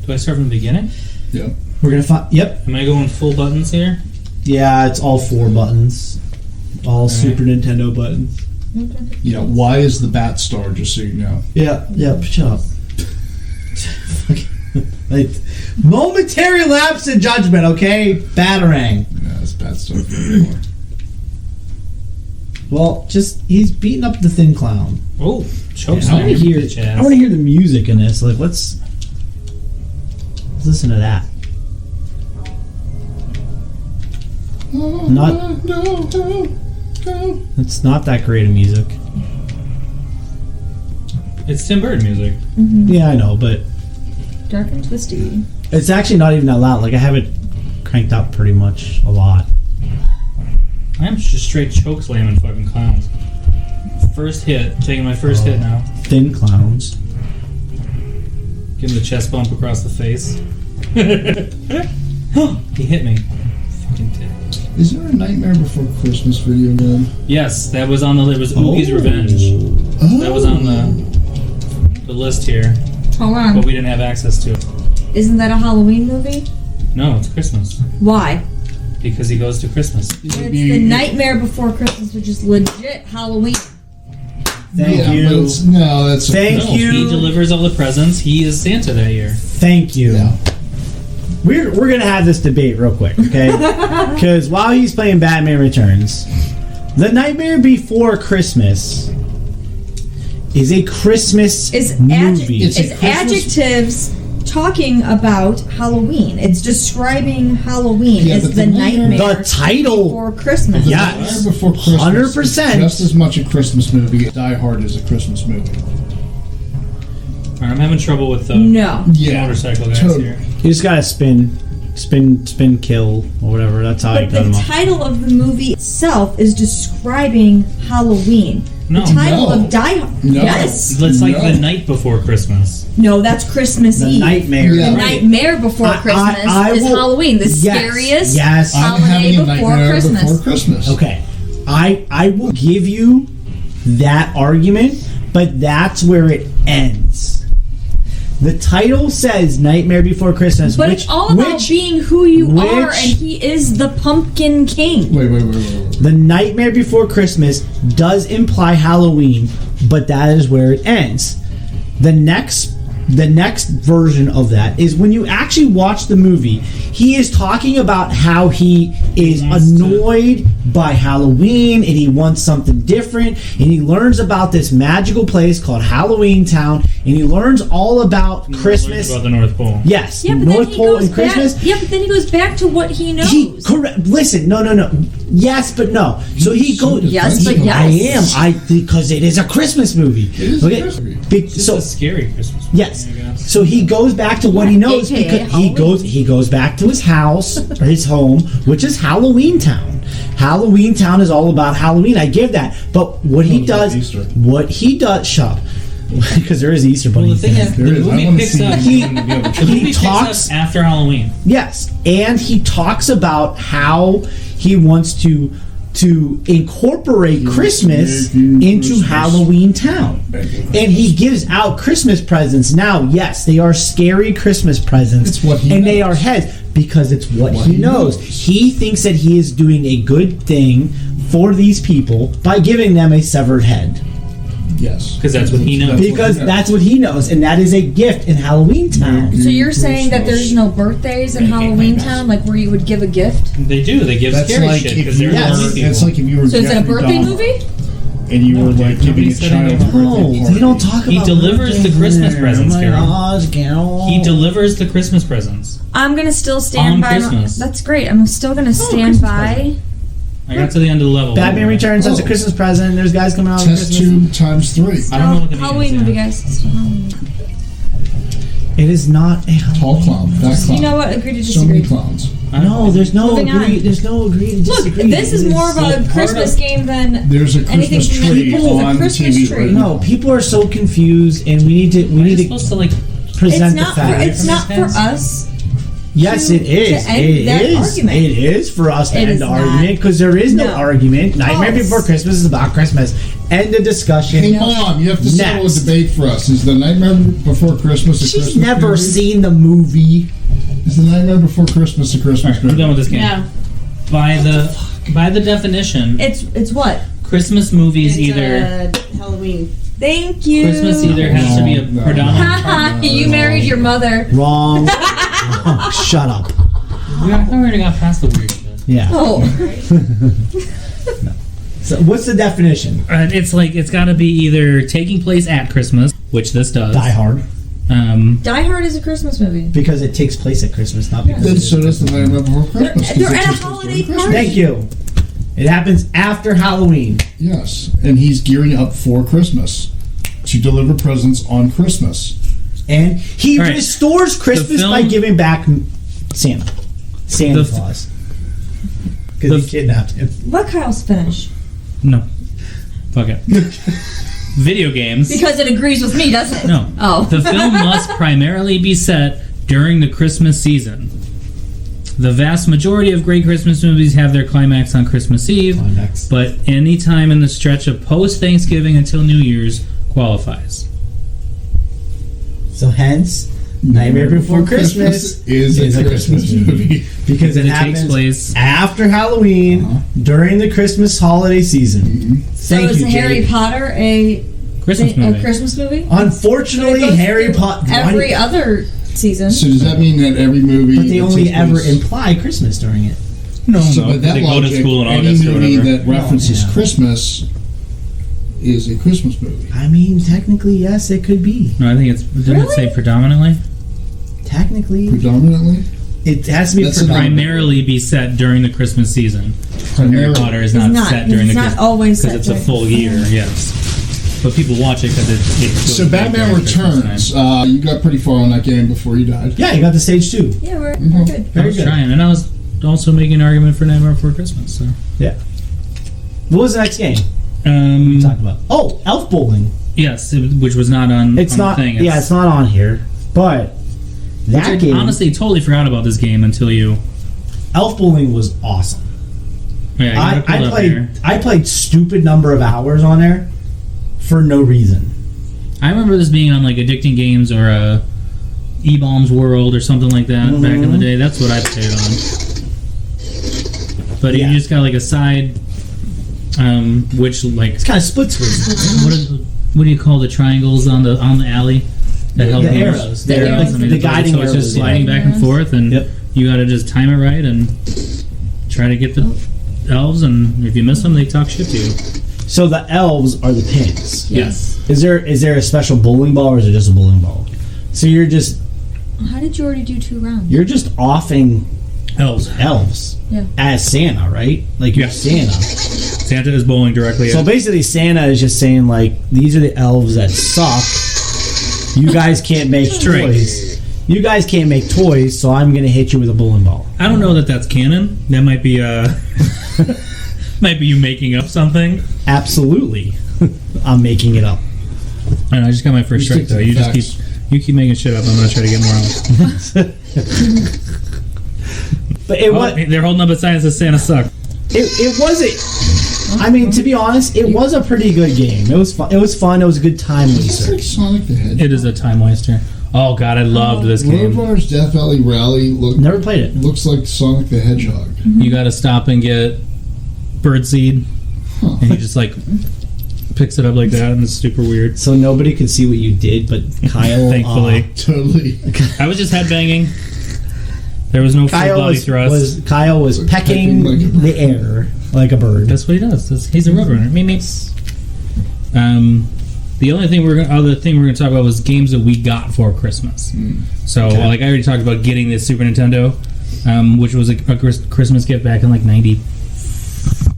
Do I start from the beginning? Yeah. We're gonna find. Yep. Am I going full buttons here? Yeah, it's all 4 buttons, all Super Nintendo buttons. Yeah. Why is the bat star? Just so you know. Yeah. Shut up. Like, momentary lapse in judgment. Okay, Batarang. Yeah, it's bat star. Anymore. Well, he's beating up the thin clown. Oh, choke I want to hear. I want to hear the music in this. Like, let's listen to that. Not. No. It's not that great of music. It's Tim Burton music. Yeah, I know, but Dark and twisty. it's actually not even that loud. Like, I have it cranked up pretty much a lot. I'm just straight choke slamming fucking clowns. First hit, taking my first hit now. Thin clowns. Give him the chest bump across the face. He hit me. Fucking dick. Is there a Nightmare Before Christmas video game? Yes, that was on the. It was Oogie's Revenge. Oh. That was on the list here, Hold but on. we didn't have access to it. Isn't that a Halloween movie? No, it's Christmas Why? because he goes to Christmas. It's the Nightmare Before Christmas, which is legit Halloween. Thank Yeah, you. but it's, no, that's Thank No, you. he delivers all the presents. He is Santa that year. Thank you. Yeah. We're gonna have this debate real quick, okay? Because while he's playing Batman Returns, The Nightmare Before Christmas is a Christmas Is movie. It's a It's Christmas- adjectives talking about Halloween. It's describing Halloween. Yeah, it's but the the nightmare The title. before Christmas. Yeah. Nightmare Before Christmas 100%. is just as much a Christmas movie as Die Hard is a Christmas movie. All right, I'm having trouble with the No. Yeah. motorcycle guys Totally. here. You just gotta spin, kill, or whatever. That's how you But cut the them off. title of the movie itself is describing Halloween. No, the title no. of Die Hard. No. Yes. it's like No. the night before Christmas. No, that's Christmas The Eve. Nightmare. Yeah. The Right. Nightmare Before I- Christmas I is will- Halloween. The Yes. scariest Yes. I'm holiday having a before Nightmare Christmas. Before Christmas. Okay, I will give you that argument, but that's where it ends. The title says Nightmare Before Christmas, But which, it's all about which being who you are, which- and he is the Pumpkin King. Wait. the Nightmare Before Christmas does imply Halloween, but that is where it ends. The next version of that is when you actually watch the movie, he is talking about how he is annoyed by Halloween and he wants something different, and he learns about this magical place called Halloween Town, and he learns all about Christmas. About the North Pole. Yes, Yeah, but North then he Pole goes and Christmas. back. Yeah, but then he goes back to what he knows. Correct. Listen, no. Yes, but no. So he goes. Yes, but I yes. am. Because it is a Christmas movie. It is a Christmas movie. It's So a scary Christmas. yes. I guess. So he goes back to what he knows AKA because Halloween. he goes back to his house or his home, which is Halloween Town. Halloween Town is all about Halloween. I give that. But what he It's about does, Easter. shut up. Because there is Easter Well, Bunny. the thing is, the There is. I movie wanna picks see up. it. He- The movie he picks talks- up after Halloween. Yes, and he talks about how he wants to incorporate Christmas into Halloween Town. And he gives out Christmas presents. Now, yes, they are scary Christmas presents. It's what he and they knows. are heads because it's what he knows. He thinks that he is doing a good thing for these people by giving them a severed head. Yes. Because that's what he knows. Because that's what he knows, and that is a gift in Halloween Town. So you're saying that there's no birthdays in Halloween Town, like where you would give a gift? They do. They give That's scary like shit if because you they're Yes. lonely people. It's like if you were So is it a Jeffrey birthday Dahmer movie? and you were like giving a Nobody said child a anything. birthday No, party. they don't talk about He delivers the birthdays Christmas there. presents, Oh my Carol. gosh, Carol. He delivers the Christmas presents. I'm gonna still stand On by. Christmas. That's great. I'm still gonna stand by. I got to the end of the level. Batman Returns has a Christmas present. There's guys coming out with Test Christmas. tube times 3. I don't know what the name Halloween is, movie, yeah. guys. It's still Halloween. It is not a Tall clown, fat clown. You know what? Agree to So many disagree. clowns. No, there's no Moving agree. on. There's no agree to Look, disagree. this is more of a Christmas game than There's a anything Christmas from tree people with a on Christmas TV tree. right No, people are so confused, and we need to You're supposed to like. present It's the not. For, fact. it's not for us. Yes, it is. to end It that is. argument. It is for us to It end is the not. argument because there is no No. argument. Nightmare False. Before Christmas is about Christmas. End of discussion. Hey, Mom, you have to settle a Next. debate for us. Is the Nightmare Before Christmas a She's Christmas never movie? seen the movie. Is the Nightmare Before Christmas a Christmas We're movie? done with this game. No. By the definition, It's what? Christmas movies It's either Halloween. Thank you. Christmas either has to be a No. predominant. Haha, you married your mother. Wrong. Oh, shut up. I thought we already got past the weird shit. Yeah. Oh, So what's the definition? It's like it's got to be either taking place at Christmas, which this does. Die Hard. Die Hard is a Christmas movie. Because it takes place at Christmas, not because Then it so does the Nightmare Before Christmas. 'cause They're it at a takes place holiday during Christmas. party. Thank you. It happens after Halloween. Yes, and he's gearing up for Christmas to deliver presents on Christmas. And he All right. restores Christmas film- by giving back Santa The- Claus. Because he kidnapped him. Let Kyle's finish. No. Fuck it. Video games. Because it agrees with me, doesn't it? No. Oh. The film must primarily be set during the Christmas season. The vast majority of great Christmas movies have their climax on Christmas Eve, Climax. but any time in the stretch of post-Thanksgiving until New Year's qualifies. So hence, Nightmare Before Christmas is a Christmas movie. because it It takes happens place. after Halloween during the Christmas holiday season. So Thank is you, Harry Jake. Potter a Christmas movie. Christmas movie? Unfortunately, But it goes Harry through Potter. every other season. So does that mean that every movie? But they that only takes ever place- imply Christmas during it. No, So no, by that they go to logic, school in any August or movie whatever. that references yeah. Christmas is a Christmas movie. I mean, technically, yes, it could be. No, I think it's. Didn't it Really? say predominantly? Technically, Predominantly, it has to be That's predominant. Primarily be set during the Christmas season. Harry primarily. Potter is It's not, not. set during It's the not always because set it's a during- full year. Yes, but people watch it because it's So Batman Returns, you got pretty far on that game before you died. Yeah, you got the stage 2. Yeah, we're Mhm. good. I Very was good. trying, and I was also making an argument for Nightmare Before Christmas. So. Yeah. What was the next game we Um, talked about? Oh, Elf Bowling. yes, which was not on. It's on not. The thing. Yeah, it's not on here. But that I game, honestly totally forgot about this game until you. Elf Bowling was awesome. Yeah, you gotta pull it I up played. here. I played stupid number of hours on there for no reason. I remember this being on like Addicting Games or E-Bombs World or something like that back in the Mhm. day. That's what I played on. But Yeah. you just got like a side, which like It's kind of split screen. what do you call the triangles on the alley that help The you- arrows. The The arrows. arrows. I mean, The guiding so it's arrows, just sliding yeah. back and forth, and Yep. you got to just time it right and try to get the elves. And if you miss them, they talk shit to you. So the elves are the pins. Yes. Is there a special bowling ball or is it just a bowling ball? So you're just How did you already do 2 rounds? offing Elves. elves Yeah. as Santa, right? Like you're Yeah. Santa. Santa is bowling directly So at. basically, Santa is just saying like, these are the elves that suck. You guys can't make Straight. toys. You guys can't make toys, so I'm gonna hit you with a bowling ball. I don't know that that's canon. That might be might be you making up something. Absolutely, I'm making it up. And I just got my first You strike stick to though. the You just facts. keep making shit up. I'm gonna try to get more out. But it Oh, was they're holding up a sign that says Santa sucks. It wasn't. I mean, to be honest, it was a pretty good game. It was fun. It was fun. It was a good time It's waster. like Sonic the Hedgehog. It is a time waster. Oh god, I loved this game. Roadrunner's Death Valley Rally Never played it. looks like Sonic the Hedgehog. You got to stop and get birdseed, and he just like picks it up like that, and it's super weird. So nobody could see what you did, but Kyle. Thankfully, Totally. I was just headbanging. There was no full Kyle body thrust. Kyle was pecking Pecking like a bird. the air like a bird. That's what he does. He's a roadrunner. Meep, meep. The only thing other thing we're going to talk about was games that we got for Christmas. So, like I already talked about getting this Super Nintendo, which was a Christmas gift back in like 90,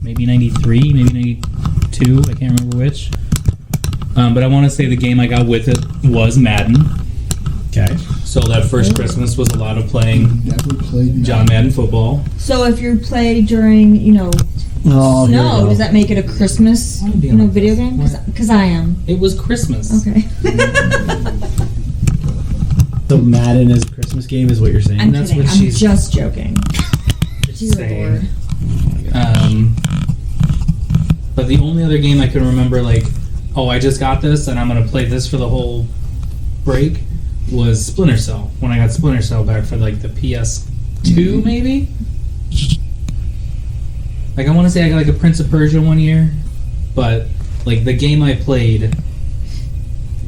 maybe 93, maybe 92. I can't remember which. But I want to say the game I got with it was Madden. Okay. So that first Christmas was a lot of playing Never played John Madden football. So if you play during, Oh, here we snow, go. does that make it a Christmas, I'm being honest. video game? Because I am. It was Christmas. Okay. So Madden is a Christmas game, is what you're saying? I'm that's kidding. what I'm she's- just joking. Dear Same. Lord. But the only other game I can remember, like, oh, I just got this and I'm going to play this for the whole break, was Splinter Cell. When I got Splinter Cell back for, like, the PS2, maybe? Like, I want to say I got, like, a Prince of Persia one year, but, like, the game I played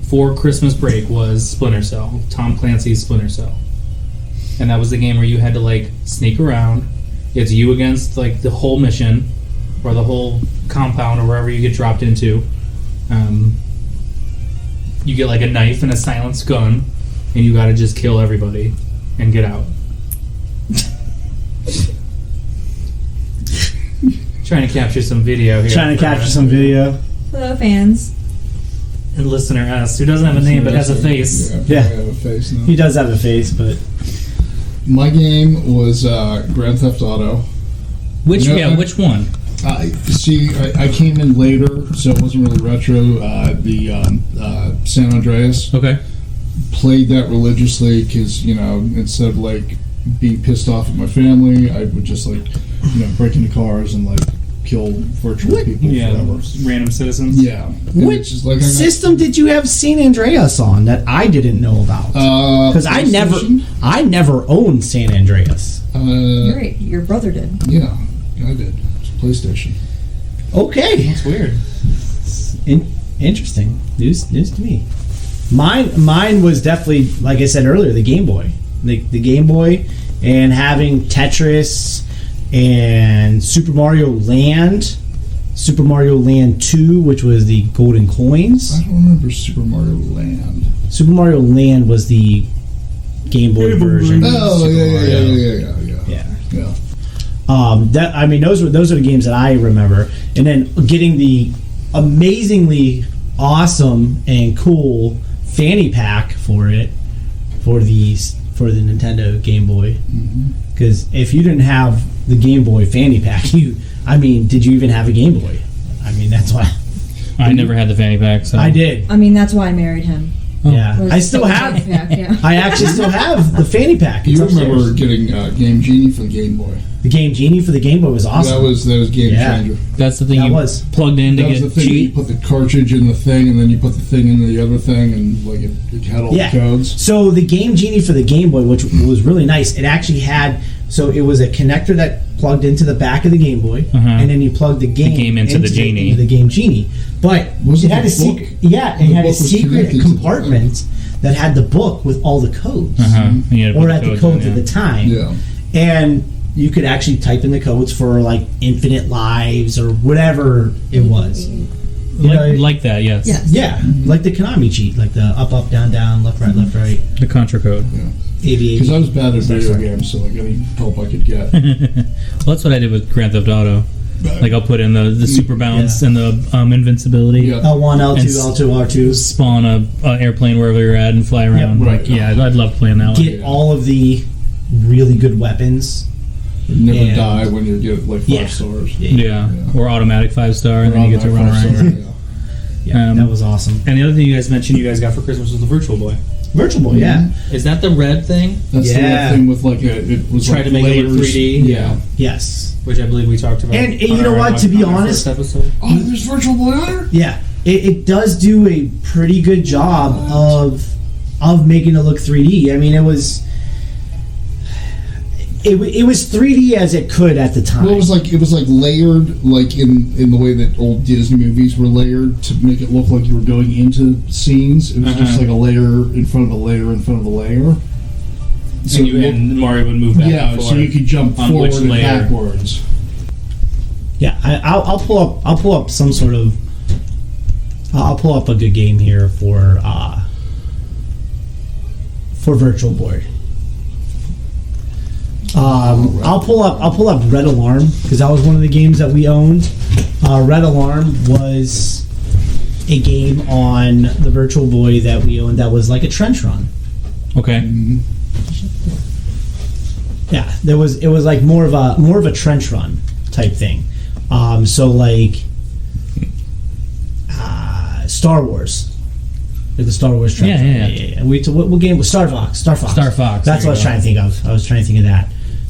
for Christmas break was Splinter Cell, Tom Clancy's Splinter Cell. And that was the game where you had to, like, sneak around. It's you against, like, the whole mission, or the whole compound, or wherever you get dropped into. You get, like, a knife and a silenced gun, and you gotta just kill everybody and get out. Trying to capture some video here. Trying to capture some video. Hello, fans. And listener S, who doesn't have a name but has a face. Yeah. I have a face now. He does have a face, but My game was Grand Theft Auto. Which You know, which one? I came in later, so it wasn't really retro. The San Andreas. Okay. Played that religiously because, instead of, like, being pissed off at my family, I would just, like, break into cars and, like, kill virtual people forever. Random citizens. Yeah. which Just like system did you have San Andreas on that I didn't know about? Because I never owned San Andreas. Your brother did. Yeah, I did. It's PlayStation. Okay, That's weird. interesting news to me. Mine was definitely, like I said earlier, the Game Boy, the Game Boy, and having Tetris and Super Mario Land 2, which was the golden coins. I don't remember Super Mario Land. Super Mario Land was the Game Boy version. of Oh, Super yeah. Yeah. Those are the games that I remember, and then getting the amazingly awesome and cool fanny pack for the Nintendo Game Boy. Because if you didn't have the Game Boy fanny pack, did you even have a Game Boy? That's why I never had the fanny pack, so I did. I mean, that's why I married him. Yeah, Was I still the have. fanny pack, yeah. I actually still have the fanny pack. It's You upstairs. remember getting Game Genie for the Game Boy? The Game Genie for the Game Boy was awesome. That was game Yeah. changer. that's the thing That you was. plugged in to That was get the thing. You cheat. put the cartridge in the thing, and then you put the thing in the other thing, and like it had all Yeah. the codes. So the Game Genie for the Game Boy, which was really nice, it actually had. So it was a connector that plugged into the back of the Game Boy, and then you plugged the game into the Genie. into the Game Genie. But Was it it had the a secret. book? Yeah, The it had a book was secret connected to the compartment that had the book with all the codes, And you had to put or at the codes in, at the time. Yeah. And you could actually type in the codes for like infinite lives or whatever it was. You know, like that, yes. Yes. yeah, like the Konami cheat, like the up, down, left, right, The Contra code. Because I was bad at video Sorry. games, so like any help I could get. Well, that's what I did with Grand Theft Auto. Like I'll put in the super bounce and the invincibility. Yeah. L1, L2, And L2, R2. Spawn a airplane wherever you're at and fly around. right. Like I'd love playing that one. Get all of the really good weapons. Never And- die when you get like 5 Yeah. stars. Yeah. Or automatic 5-star, and then you get to run around. That was awesome. And the other thing you guys mentioned you guys got for Christmas was the Virtual Boy. Virtual Boy, yeah. Is that the red thing? That's the Yeah. red thing with like it was Tried like to make it look layers. 3D. Yeah. Yes. Which I believe we talked about. And you on know our- what, to be on our honest- first episode. Oh, there's Virtual Boy on there? Yeah. It does do a pretty good job of making it look 3D. I mean, it was 3D as it could at the time. Well, it was like layered, like in the way that old Disney movies were layered to make it look like you were going into scenes. It was just like a layer in front of a layer in front of a layer. So And Mario would move back and yeah, forth. so you could jump on forward which and layer. backwards. Yeah, I'll pull up some sort of. I'll pull up a good game here for Virtual Boy. I'll pull up Red Alarm because that was one of the games that we owned. Red Alarm was a game on the Virtual Boy that we owned that was like a trench run. Okay. Yeah, it was like more of a trench run type thing. So like Star Wars. Like the Star Wars trench run. Yeah. What game was Star Fox? Star Fox. Star Fox. That's what I was trying to think of. I was trying to think of that.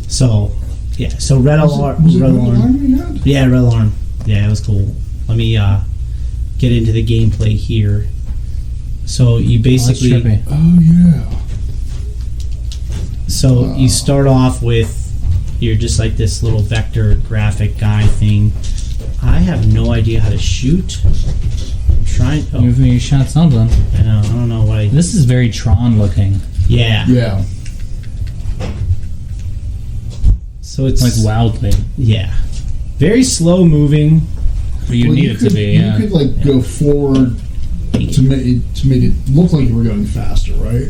So, yeah. So Red Alarm. Was it Red Red Alarm. Alarm you had? Yeah, Red Alarm. Yeah, it was cool. Let me get into the gameplay here. So you basically. Oh yeah. So you start off with you're just like this little vector graphic guy thing. I have no idea how to shoot. I'm trying. Oh, You shot something. I don't know what I. This is very Tron looking. Yeah. Yeah. So it's Like wildly. Yeah. Very slow moving. But you Well, need it to could, be, You yeah. could like go forward to make it look like you were going faster, right?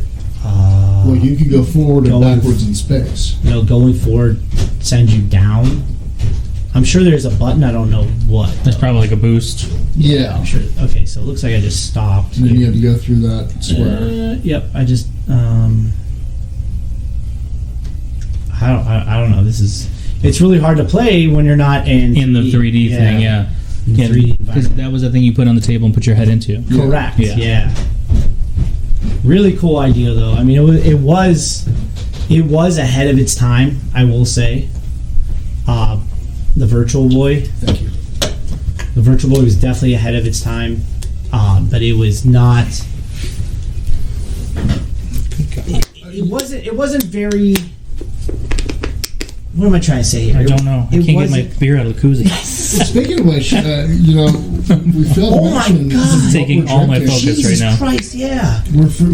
Like you could go forward and Going- backwards in space. Going forward sends you down. I'm sure there's a button. I don't know what. That's probably like a boost. Yeah. I'm sure. Okay, so it looks like I just stopped. And then you have to go through that square. Yep. I just. I don't know. It's really hard to play when you're not in In the 3D thing, yeah. In Yeah, 3D because environment. that was the thing you put on the table and put your head into. Correct. Yeah. Yeah. Really cool idea, though. I mean, it was ahead of its time. I will say. The Virtual Boy. Thank you. The Virtual Boy was definitely ahead of its time, but it was not. It wasn't very. What am I trying to say here? I don't know. I It can't get my wasn't- beer out of the koozie. Speaking of which, we failed to Oh my mention. God. what Taking we're all my drinking. focus. Jesus right now. Christ! Yeah,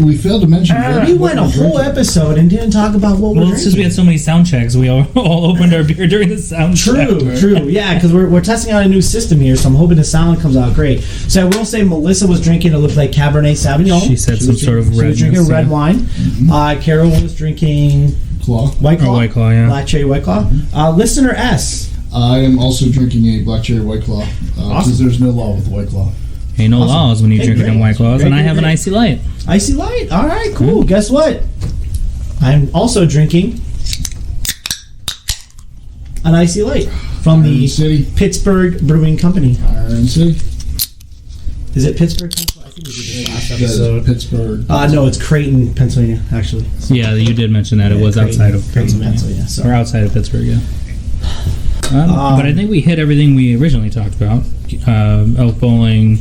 We failed to mention. we went a whole episode and didn't talk about what we're Well, it's just we drinking. had so many sound checks. We all opened our beer during the sound check. True. Yeah, because we're testing out a new system here, so I'm hoping the sound comes out great. So I will say, Melissa was drinking. It looked like Cabernet Sauvignon. She said some was sort of She was redness, drinking red yeah. wine. Carol was drinking Claw. White Claw. Or White Claw, yeah. Black Cherry White Claw. Listener S. I am also drinking a black cherry white claw because Awesome. there's no law with white claw. Ain't no Awesome. laws when you Hey, drink it in great. White Claws, Great, and I great, have an great. icy light. Icy Light. All right, cool. Guess what? I'm also drinking an Icy Light from Iron the City. Pittsburgh Brewing Company. Iron City. Is it Pittsburgh? I think we did this last That is episode. Pittsburgh. No, it's Creighton, Pennsylvania, actually. Yeah, you did mention that. It was Creighton, outside of Creighton, Pennsylvania. Pennsylvania. Or outside of Pittsburgh, yeah. But I think we hit everything we originally talked about. Elk Bowling,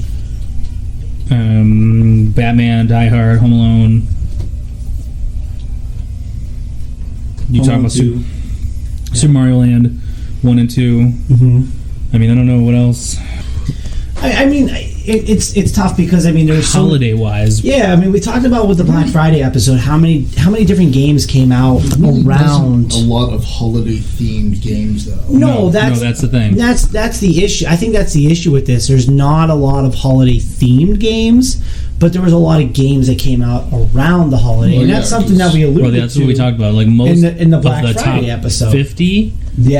Batman, Die Hard, Home Alone. You talk about Super Mario Land 1 and 2. Mm-hmm. I mean, I don't know what else. I mean, it's tough because I mean there's so Holiday wise, yeah. I mean, we talked about with the Black Friday episode how many different games came out Really around. wasn't a lot of holiday themed games though. No, that's the thing. That's the issue. I think that's the issue with this. There's not a lot of holiday themed games, but there was a lot of games that came out around the holiday, Well, and yeah, that's something that we alluded Well, that's to. what we talked about. Like most in the Black of the Friday top episode. 50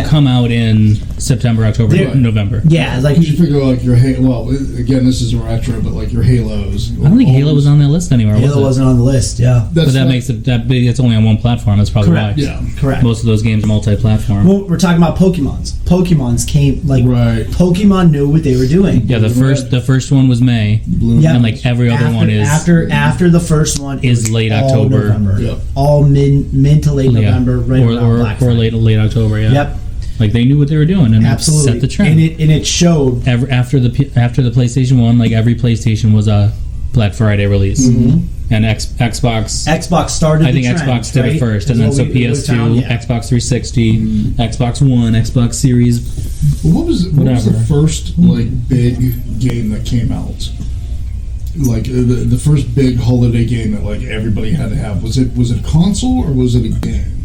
come out in September, October, They're- November. Yeah, like You figure like your well, again, this is retro, but like your Halos. I don't think Halo was on that list anywhere. Halo was it? wasn't on the list. Yeah, But that not- makes it that big. It's only on one platform. That's probably correct. why. Yeah. Correct. Most of those games are multi-platform. Well, we're talking about Pokemon's. Pokemon's came like Right. Pokemon knew what they were doing. Yeah, the first one was May, Blue. Yeah. and like every other one is after the first one is it was late all October. November. Yep. All mid to late November, right or around Black or Friday. late October. Yeah. Yep, Like they knew what they were doing and absolutely. set the trend. and it showed. After the PlayStation 1, like every PlayStation was a Black Friday release, and Xbox. Xbox started. I think the trend, Xbox did right? it first, and Is then what so we PS2, found, yeah. Xbox 360, Xbox One, Xbox Series. What was the Whatever. first like big game that came out? Like the first big holiday game that like everybody had to have. Was it a console or was it a game?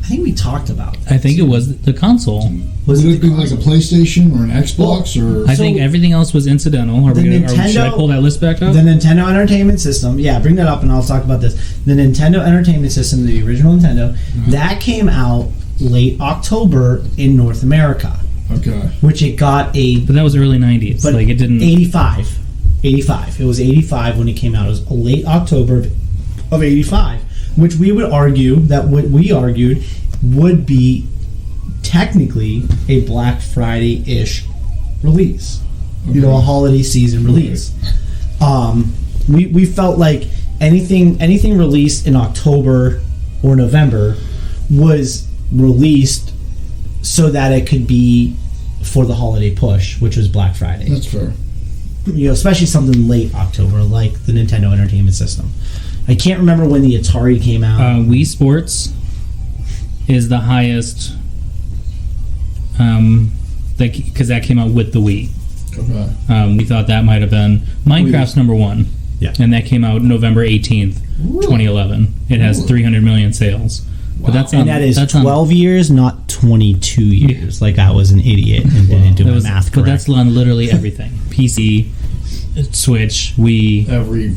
I think we talked about. That. I think it was the console. Was Would it it be like a PlayStation or an Xbox or? I So- think everything else was incidental. Are we The gonna, should I Nintendo- pull that list back up? The Nintendo Entertainment System, yeah, bring that up and I'll talk about this. The Nintendo Entertainment System, the original Nintendo, that came out late October in North America, Okay. which it got a But that was early 90s. but Like it didn't. 85. It was 85 when it came out. It was late October of 85, which we would argue that what we argued would be technically a Black Friday-ish release. You know, a holiday season release. We felt like anything released in October or November was released so that it could be for the holiday push, which was Black Friday. That's fair. You know, especially something late October like the Nintendo Entertainment System. I can't remember when the Atari came out. Wii Sports is the highest, because that came out with the Wii. Okay. We thought that might have been Minecraft's number one. Yeah. And that came out November 18th, 2011. It has 300 million sales. But that's on, and that is that's 12 years, not 22 years. Like I was an idiot and didn't do that my was, math but correct. that's on literally everything. PC, Switch, Wii. Every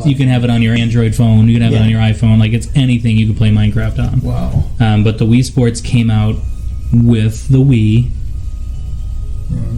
You can have it on your Android phone. You can have it Yeah. on your iPhone. Like it's anything you can play Minecraft on. Wow. But the Wii Sports came out with the Wii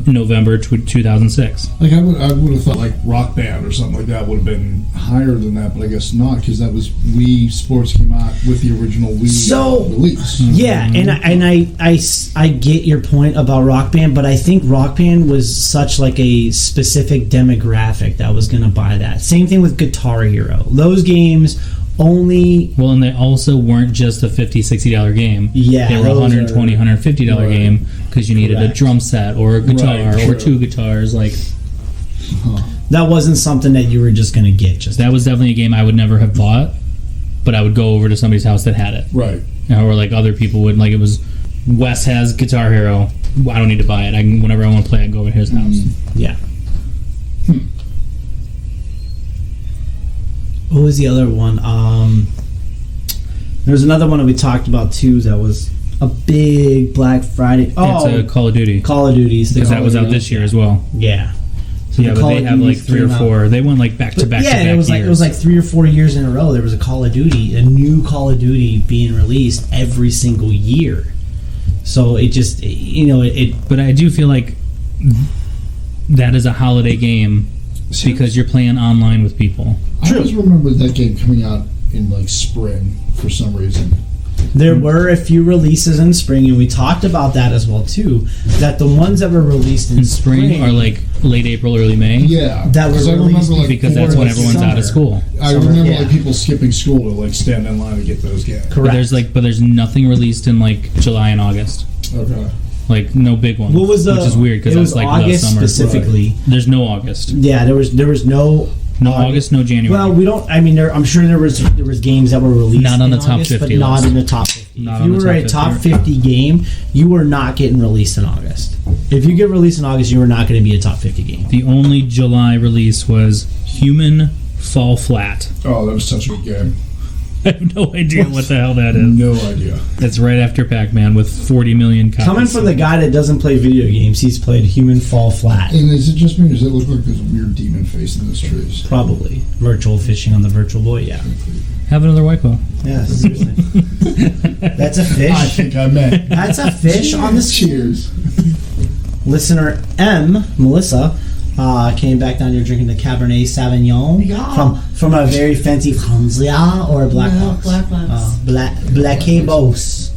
November 2006. Like I would have thought like Rock Band or something like that would have been higher than that, but I guess not because that was Wii Sports came out with the original Wii So- release. Yeah, and I get your point about Rock Band, but I think Rock Band was such like a specific demographic that was going to buy that. Same thing with Guitar Hero. Those games only. Well, and they also weren't just a $50, $60 game. Yeah, they were a those $120, are- $150 Right. game because you needed a Correct. drum set or a guitar Right, or true. 2 guitars. Like That wasn't something that you were just going to get. Just that was definitely a game I would never have bought, but I would go over to somebody's house that had it. Right. Or like other people would. Like it was Wes has Guitar Hero. I don't need to buy it. I can, whenever I want to play, I can go over to his house. Yeah. What was the other one? There was another one that we talked about too that was a big Black Friday. Oh, It's a Call of Duty Call of Duty's. because that was out this year as well. Yeah. So Yeah, the but Call they of have like Duties 3 or came out. 4. They went like back to back. Yeah, to back it was like years. it was like 3 or 4 years in a row. There was a Call of Duty, a new Call of Duty being released every single year. So it just it But I do feel like that is a holiday game because you're playing online with people. I always remember that game coming out in like spring for some reason. There were a few releases in spring, and we talked about that as well too. That the ones that were released In spring or like late April, early May. Yeah, That was 'cause I remember released like Because that's before when everyone's summer. out of school. I Summer, remember yeah. like people skipping school to like stand in line to get those games. correct. But there's nothing released in like July and August. Okay. Like no big ones. What was the? which is weird because it that's was like August the summer. specifically. There's no August. Yeah, there was no August, no January. Well, we don't. I mean, I'm sure there was games that were released Not on in the top August, 50 but not list. in the top 50. Not If on you the were top a top 50. 50 game, you were not getting released in August. If you get released in August, you were not going to be a top 50 game. The only July release was Human Fall Flat. Oh, that was such a good game. I have no idea what the hell that is. No idea. It's right after Pac-Man with 40 million copies. Coming from the guy that doesn't play video games, he's played Human Fall Flat. And is it just me, or does it look like there's a weird demon face in those trees? Probably virtual fishing on the Virtual Boy. Yeah. Have another White Claw. Yeah, seriously. That's a fish. I think I may. That's a fish on the Cheers. Listener M, Melissa, came back down here drinking the Cabernet Sauvignon from a very fancy Franzia or a Black Box. Black Box. Black Boss.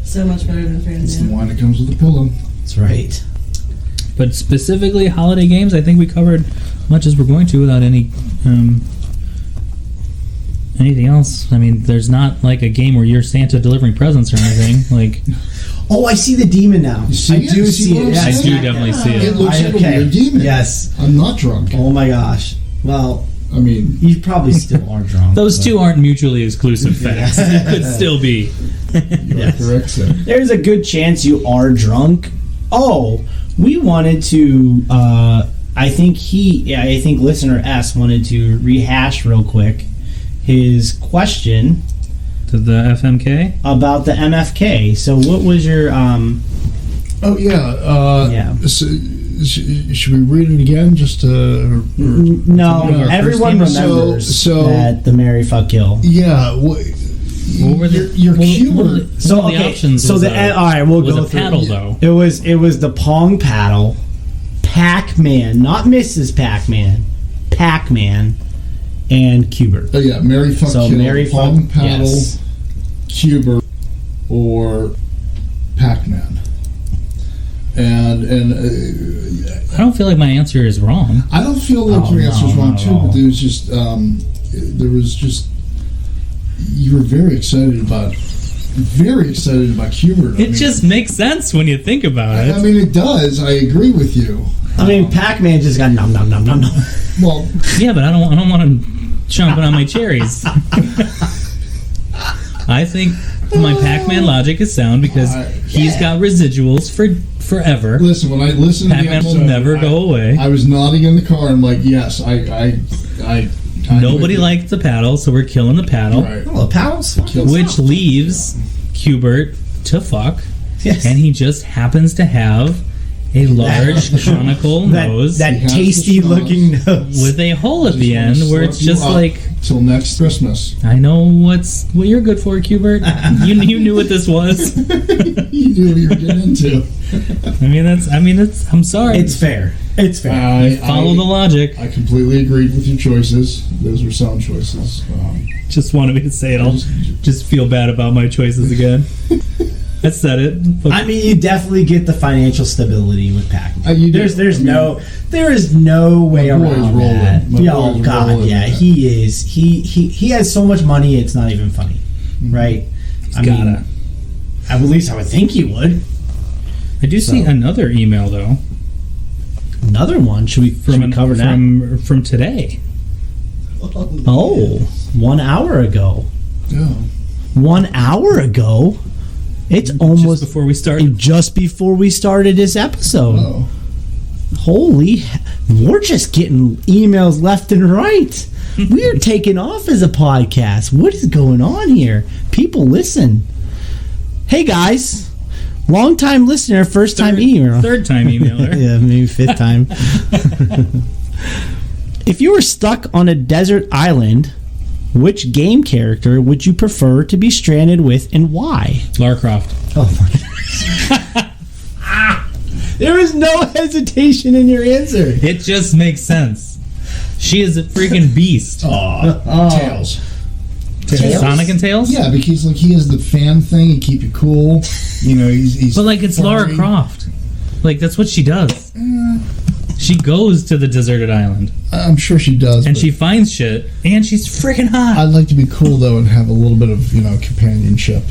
So much better than It's the Franzia. wine that comes with the pillow. That's right. But specifically holiday games, I think we covered much as we're going to without any anything else. I mean, there's not like a game where you're Santa delivering presents or anything. Like, Oh, I see the demon now. You see I it? do You see see what it. I'm Yeah, I saying? do definitely see It it. looks like a weird demon. Yes. I'm not drunk. Oh my gosh. Well, I mean, you probably still are drunk. Those but- two aren't mutually exclusive facts. It could still be. you're Yes. correct, sir. There's a good chance you are drunk. Oh, we wanted to. I think listener S wanted to rehash real quick his question To the FMK? about the MFK. So, what was your Oh yeah. Yeah. So, should we read it again? Just No, Yeah, everyone first name. remembers So- that the Mary Fuck Kill. yeah. What were the your what- Cuber? what were the- So one of the okay, options so was the all right, we'll was go a through. paddle though. It was the Pong paddle, Pac-Man, not Mrs. Pac-Man, Pac-Man, and Cubert. Oh yeah, Mary Fuck So Kill, Mary Pong Fuck Paddle, yes. Cuber, or Pac-Man. And I don't feel like my answer is wrong. I don't feel like Oh, your answer's no, wrong not at too, all. but there was just you were very excited about Cubert. It just makes sense when you think about it. I mean, it does. I agree with you. I mean, Pac-Man just got nom nom nom nom nom. Well, Yeah, but I don't want him chomping on my cherries. I think my Pac-Man logic is sound because he's got residuals for forever. listen. When I listened to the Pac-Man will episode, never go away. I was nodding in the car. I'm like, yes, I Nobody liked the paddle, so we're killing the paddle, Right. Oh, the paddles. which leaves Cubert to fuck, Yes. and he just happens to have a large conical nose that He has tasty the looking nose. with a hole at the wanna end where it's slurp you just up like, till next Christmas. I know what you're good for, Cubert. you knew what this was. You knew what you were getting into. I'm sorry. It's fair. It's fair. Follow the logic. I completely agreed with your choices. Those were sound choices. Just wanted me to say it. I'll just feel bad about my choices again. I said it. I mean, you definitely get the financial stability with Pac-Man. You do. There is no way My boy is around rolling. that. My Yeah, boy oh is God, rolling yeah, with that. he is. He has so much money, it's not even funny, right? I gotta. at least I would think he would. I do see another email though Another one. Should we cover that? from today. Oh, 1 hour ago. Yeah. 1 hour ago. It's almost Just before we started. just before we started this episode. Oh. Holy, we're just getting emails left and right. We are taking off as a podcast. What is going on here? People listen. Hey guys, long time listener, first time email. Third time emailer. Yeah, maybe fifth time. If you were stuck on a desert island, which game character would you prefer to be stranded with and why? Lara Croft. Oh my. There is no hesitation in your answer. It just makes sense. She is a freaking beast. Tails. Tails? Sonic and Tails? Yeah, because like he has the fan thing and keep you cool. You know, he's But like it's Lara furry. Croft. Like that's what she does. She goes to the deserted island I'm sure she does. and but she finds shit and she's freaking hot. I'd like to be cool though and have a little bit of companionship.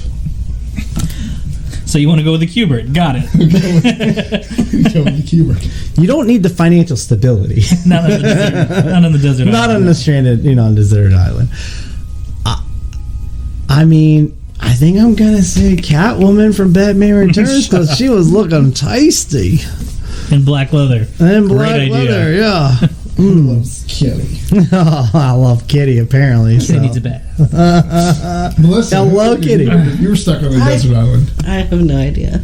So you want to go with the Cubert. Got it. Go with the Cubert. You don't need the financial stability. Not on the desert. Not on the desert Not island. on the stranded, on desert island. I mean, I think I'm gonna say Catwoman from Batman Returns because she was looking tasty In black leather. and black Great idea. leather. Yeah. Who loves Kitty? Oh, I love Kitty. Apparently, so. She needs a bat. Melissa, Hello, if Kitty. You were stuck on a desert island. I have no idea.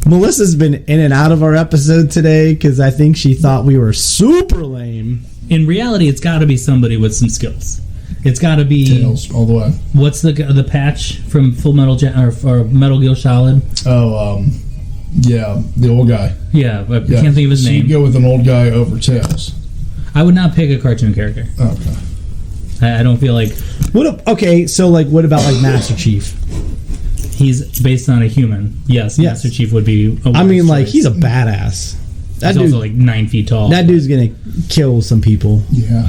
Melissa's been in and out of our episode today because I think she thought we were super lame. In reality, it's got to be somebody with some skills. It's got to be. Tails all the way. What's the patch from Full Metal or Metal Gear Solid? Oh, yeah, the old guy. Yeah, but Yeah. I can't think of his So name. you go with an old guy over Tails. I would not pick a cartoon character. Okay. I don't feel like So like, what about like Master Chief? he's based on a human. Yes, Yes. Master Chief would be. I mean, wise like, choice. he's a badass. That He's dude, also like 9 feet tall. that dude's gonna kill some people. Yeah,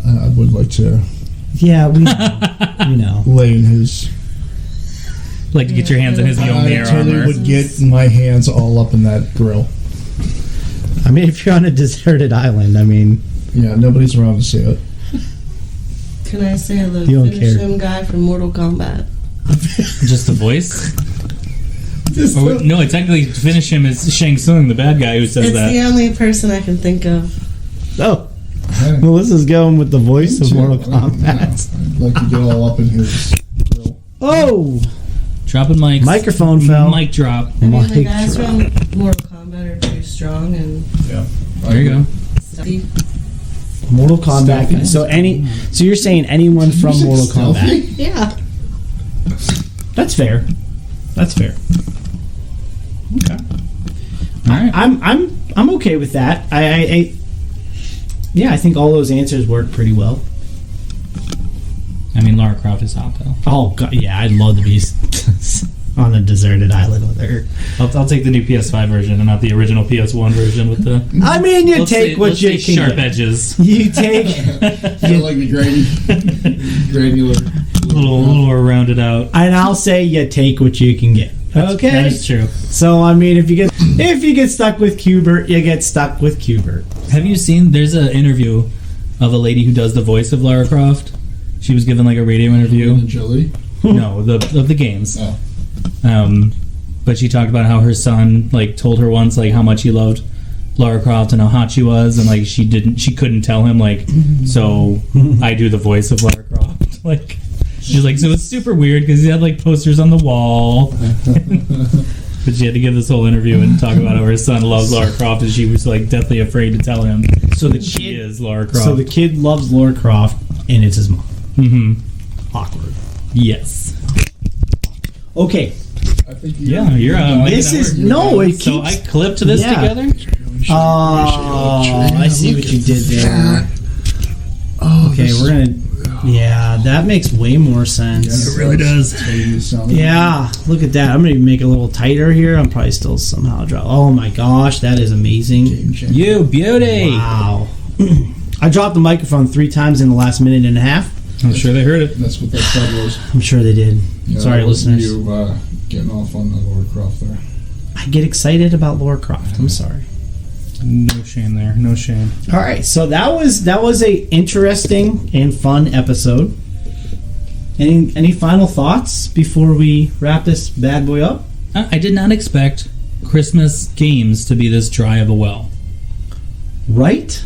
I would like to Yeah, we know. lay in his. like to get your hands on his I Mjolnir totally armor. would get my hands all up in that grill. I mean, if you're on a deserted island, I mean, Yeah, nobody's around to see it. Can I say the You don't finish care. him guy from Mortal Kombat? Just the voice. Or, no, I technically finish him as Shang Tsung, the bad guy who says It's that. the only person I can think of. oh, Hey, Melissa's going with the voice of too. Mortal Yeah, Kombat. I'd like to get all up in his grill. Oh, Dropping mics. microphone fell. Mic drop. I mean, the Mic guys drop. from Mortal Kombat are too strong and Yeah. There you go. stealthy. Mortal Kombat. Stealthy. So you're saying anyone from Mortal Kombat? Yeah. That's fair. That's fair. Okay. All right. I'm okay with that. I I think all those answers work pretty well. I mean, Lara Croft is hot though. Oh god, yeah, I'd love to be on a deserted island with her. I'll take the new PS5 version and not the original PS1 version with the. I mean, you let's take say- what let's you say can sharp get. edges. You take I like the granular. A little more rounded out. and I'll say you take what you can get. Okay. That is true. So I mean, if you get stuck with Qbert, you get stuck with Qbert. Have you seen? There's an interview of a lady who does the voice of Lara Croft. She was given like a radio interview. Jelly. No, of the games. Oh. But she talked about how her son like told her once like how much he loved Lara Croft and how hot she was, and like she couldn't tell him like, so I do the voice of Lara Croft. Like she's like, so it's super weird because he had like posters on the wall. But she had to give this whole interview and talk about how her son loves Lara Croft, and she was like deathly afraid to tell him. So the she kid is Lara Croft. So the kid loves Lara Croft, and it's his mom. Mm-hmm. Awkward. Yes. Okay. I think Yeah, you're This is no. It So I keeps. clipped this Yeah. together. Oh, I see what you did there. Oh, Okay, we're gonna. Yeah, that makes way more sense. it really does. Yeah, look at that. I'm gonna make it a little tighter here. I'm probably still somehow drop. Oh my gosh, that is amazing. Game changer. You beauty. Wow. I dropped the microphone 3 times in the last minute and a half. I'm sure they heard it. That's what that sub was. I'm sure they did. Yeah, Sorry, that wasn't listeners. You getting off on the Lord Croft there. I get excited about Lara Croft. I'm sorry. No shame there. No shame. All right, so that was a interesting and fun episode. Any final thoughts before we wrap this bad boy up? I did not expect Christmas games to be this dry of a well. Right?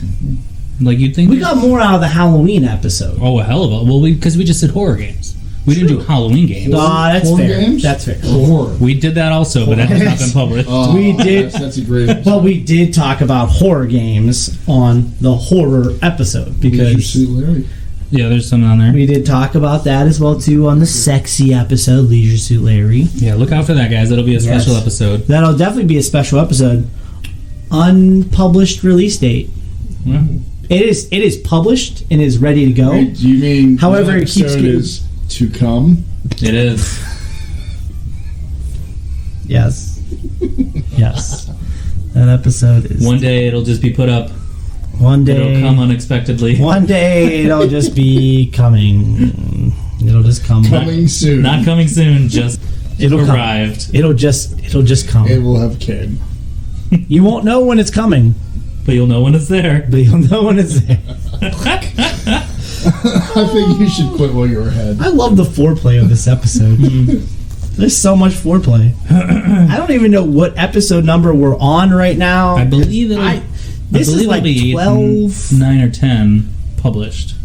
Like you'd think. We got more out of the Halloween episode. Oh, a hell of a. Well, because we just did horror games. We didn't do Halloween games. That's Horror fair. games? That's fair. Horror. We did that also, but that has not been published. Oh, We did- That's a great. But we did talk about horror games on the horror episode Leisure because Suit Larry. Yeah, there's some on there. we did talk about that as well too on the sexy episode, Leisure Suit Larry. Yeah, look out for that, guys. That'll be a special Yes. episode. That'll definitely be a special episode. Unpublished release date. Yeah. It is published and is ready to go. Wait, do you mean? However, the it keeps episode getting- is to come. It is. Yes. Yes. That episode is One day it'll just be put up. one day. It'll come unexpectedly. One day it'll just be coming. It'll just come. Coming soon. Not coming soon, just It'll come. arrived. It'll just come. It will have came. You won't know when it's coming, But you'll know when it's there. but you'll know when it's there. I think you should quit while you're ahead. I love the foreplay of this episode. There's so much foreplay. I don't even know what episode number we're on right now. I believe it'll. This is like 12. 9 or 10 published.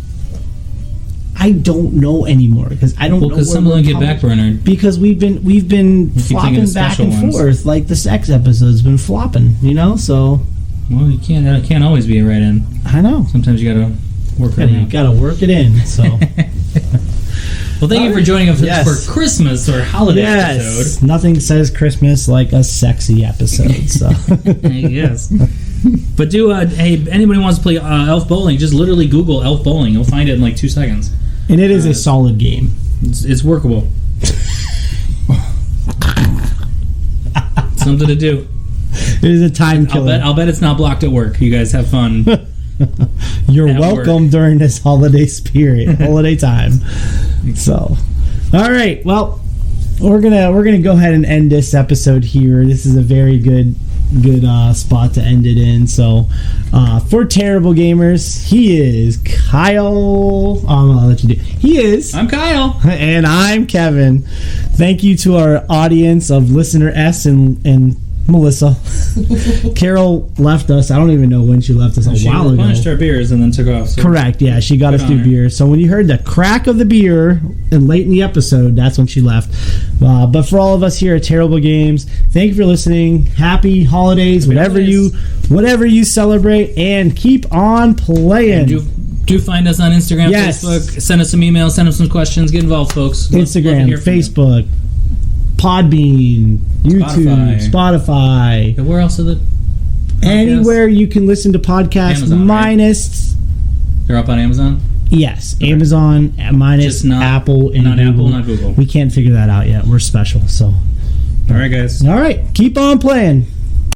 I don't know anymore because I don't Well, know. because where some of we're them get published. backburnered. Because we've been keep thinking flopping of back special and ones. forth, like the sex episode's been flopping, So Well, you can't always be right in. I know. Sometimes you gotta work You around. gotta work it in. So Well, thank you for joining us Yes. for Christmas or holiday Yes. episode. Nothing says Christmas like a sexy episode. So Yes. But hey, anybody wants to play Elf Bowling, just literally Google Elf Bowling. You'll find it in like 2 seconds. and it is a solid game. It's workable. Something to do. It is a time killer. I'll bet it's not blocked at work. You guys have fun. You're at welcome during this holiday holiday time. So, all right. Well, we're gonna go ahead and end this episode here. This is a very good spot to end it in. So, for Terrible Gamers, he is Kyle. I'll let you do. He is. I'm Kyle. And I'm Kevin. Thank you to our audience of listener S and Melissa. Carol left us. I don't even know when she left us. She A while ago. punished our beers and then took off. So. Correct. Yeah, she got Good us through on her. beer. So when you heard the crack of the beer and late in the episode, that's when she left. But for all of us here at Terrible Games, thank you for listening. Happy holidays, whatever you celebrate, and keep on playing. And do find us on Instagram, Yes. Facebook. Send us some emails. Send us some questions. Get involved, folks. Love to Instagram, hear from you. Facebook, Podbean, YouTube, Spotify. And where else are the podcasts? Anywhere you can listen to podcasts, Amazon, right? minus They're up on Amazon. yes, Amazon minus Just not Apple and not Google. Apple, not Google. We can't figure that out yet. We're special, so All right, guys. all right, keep on playing.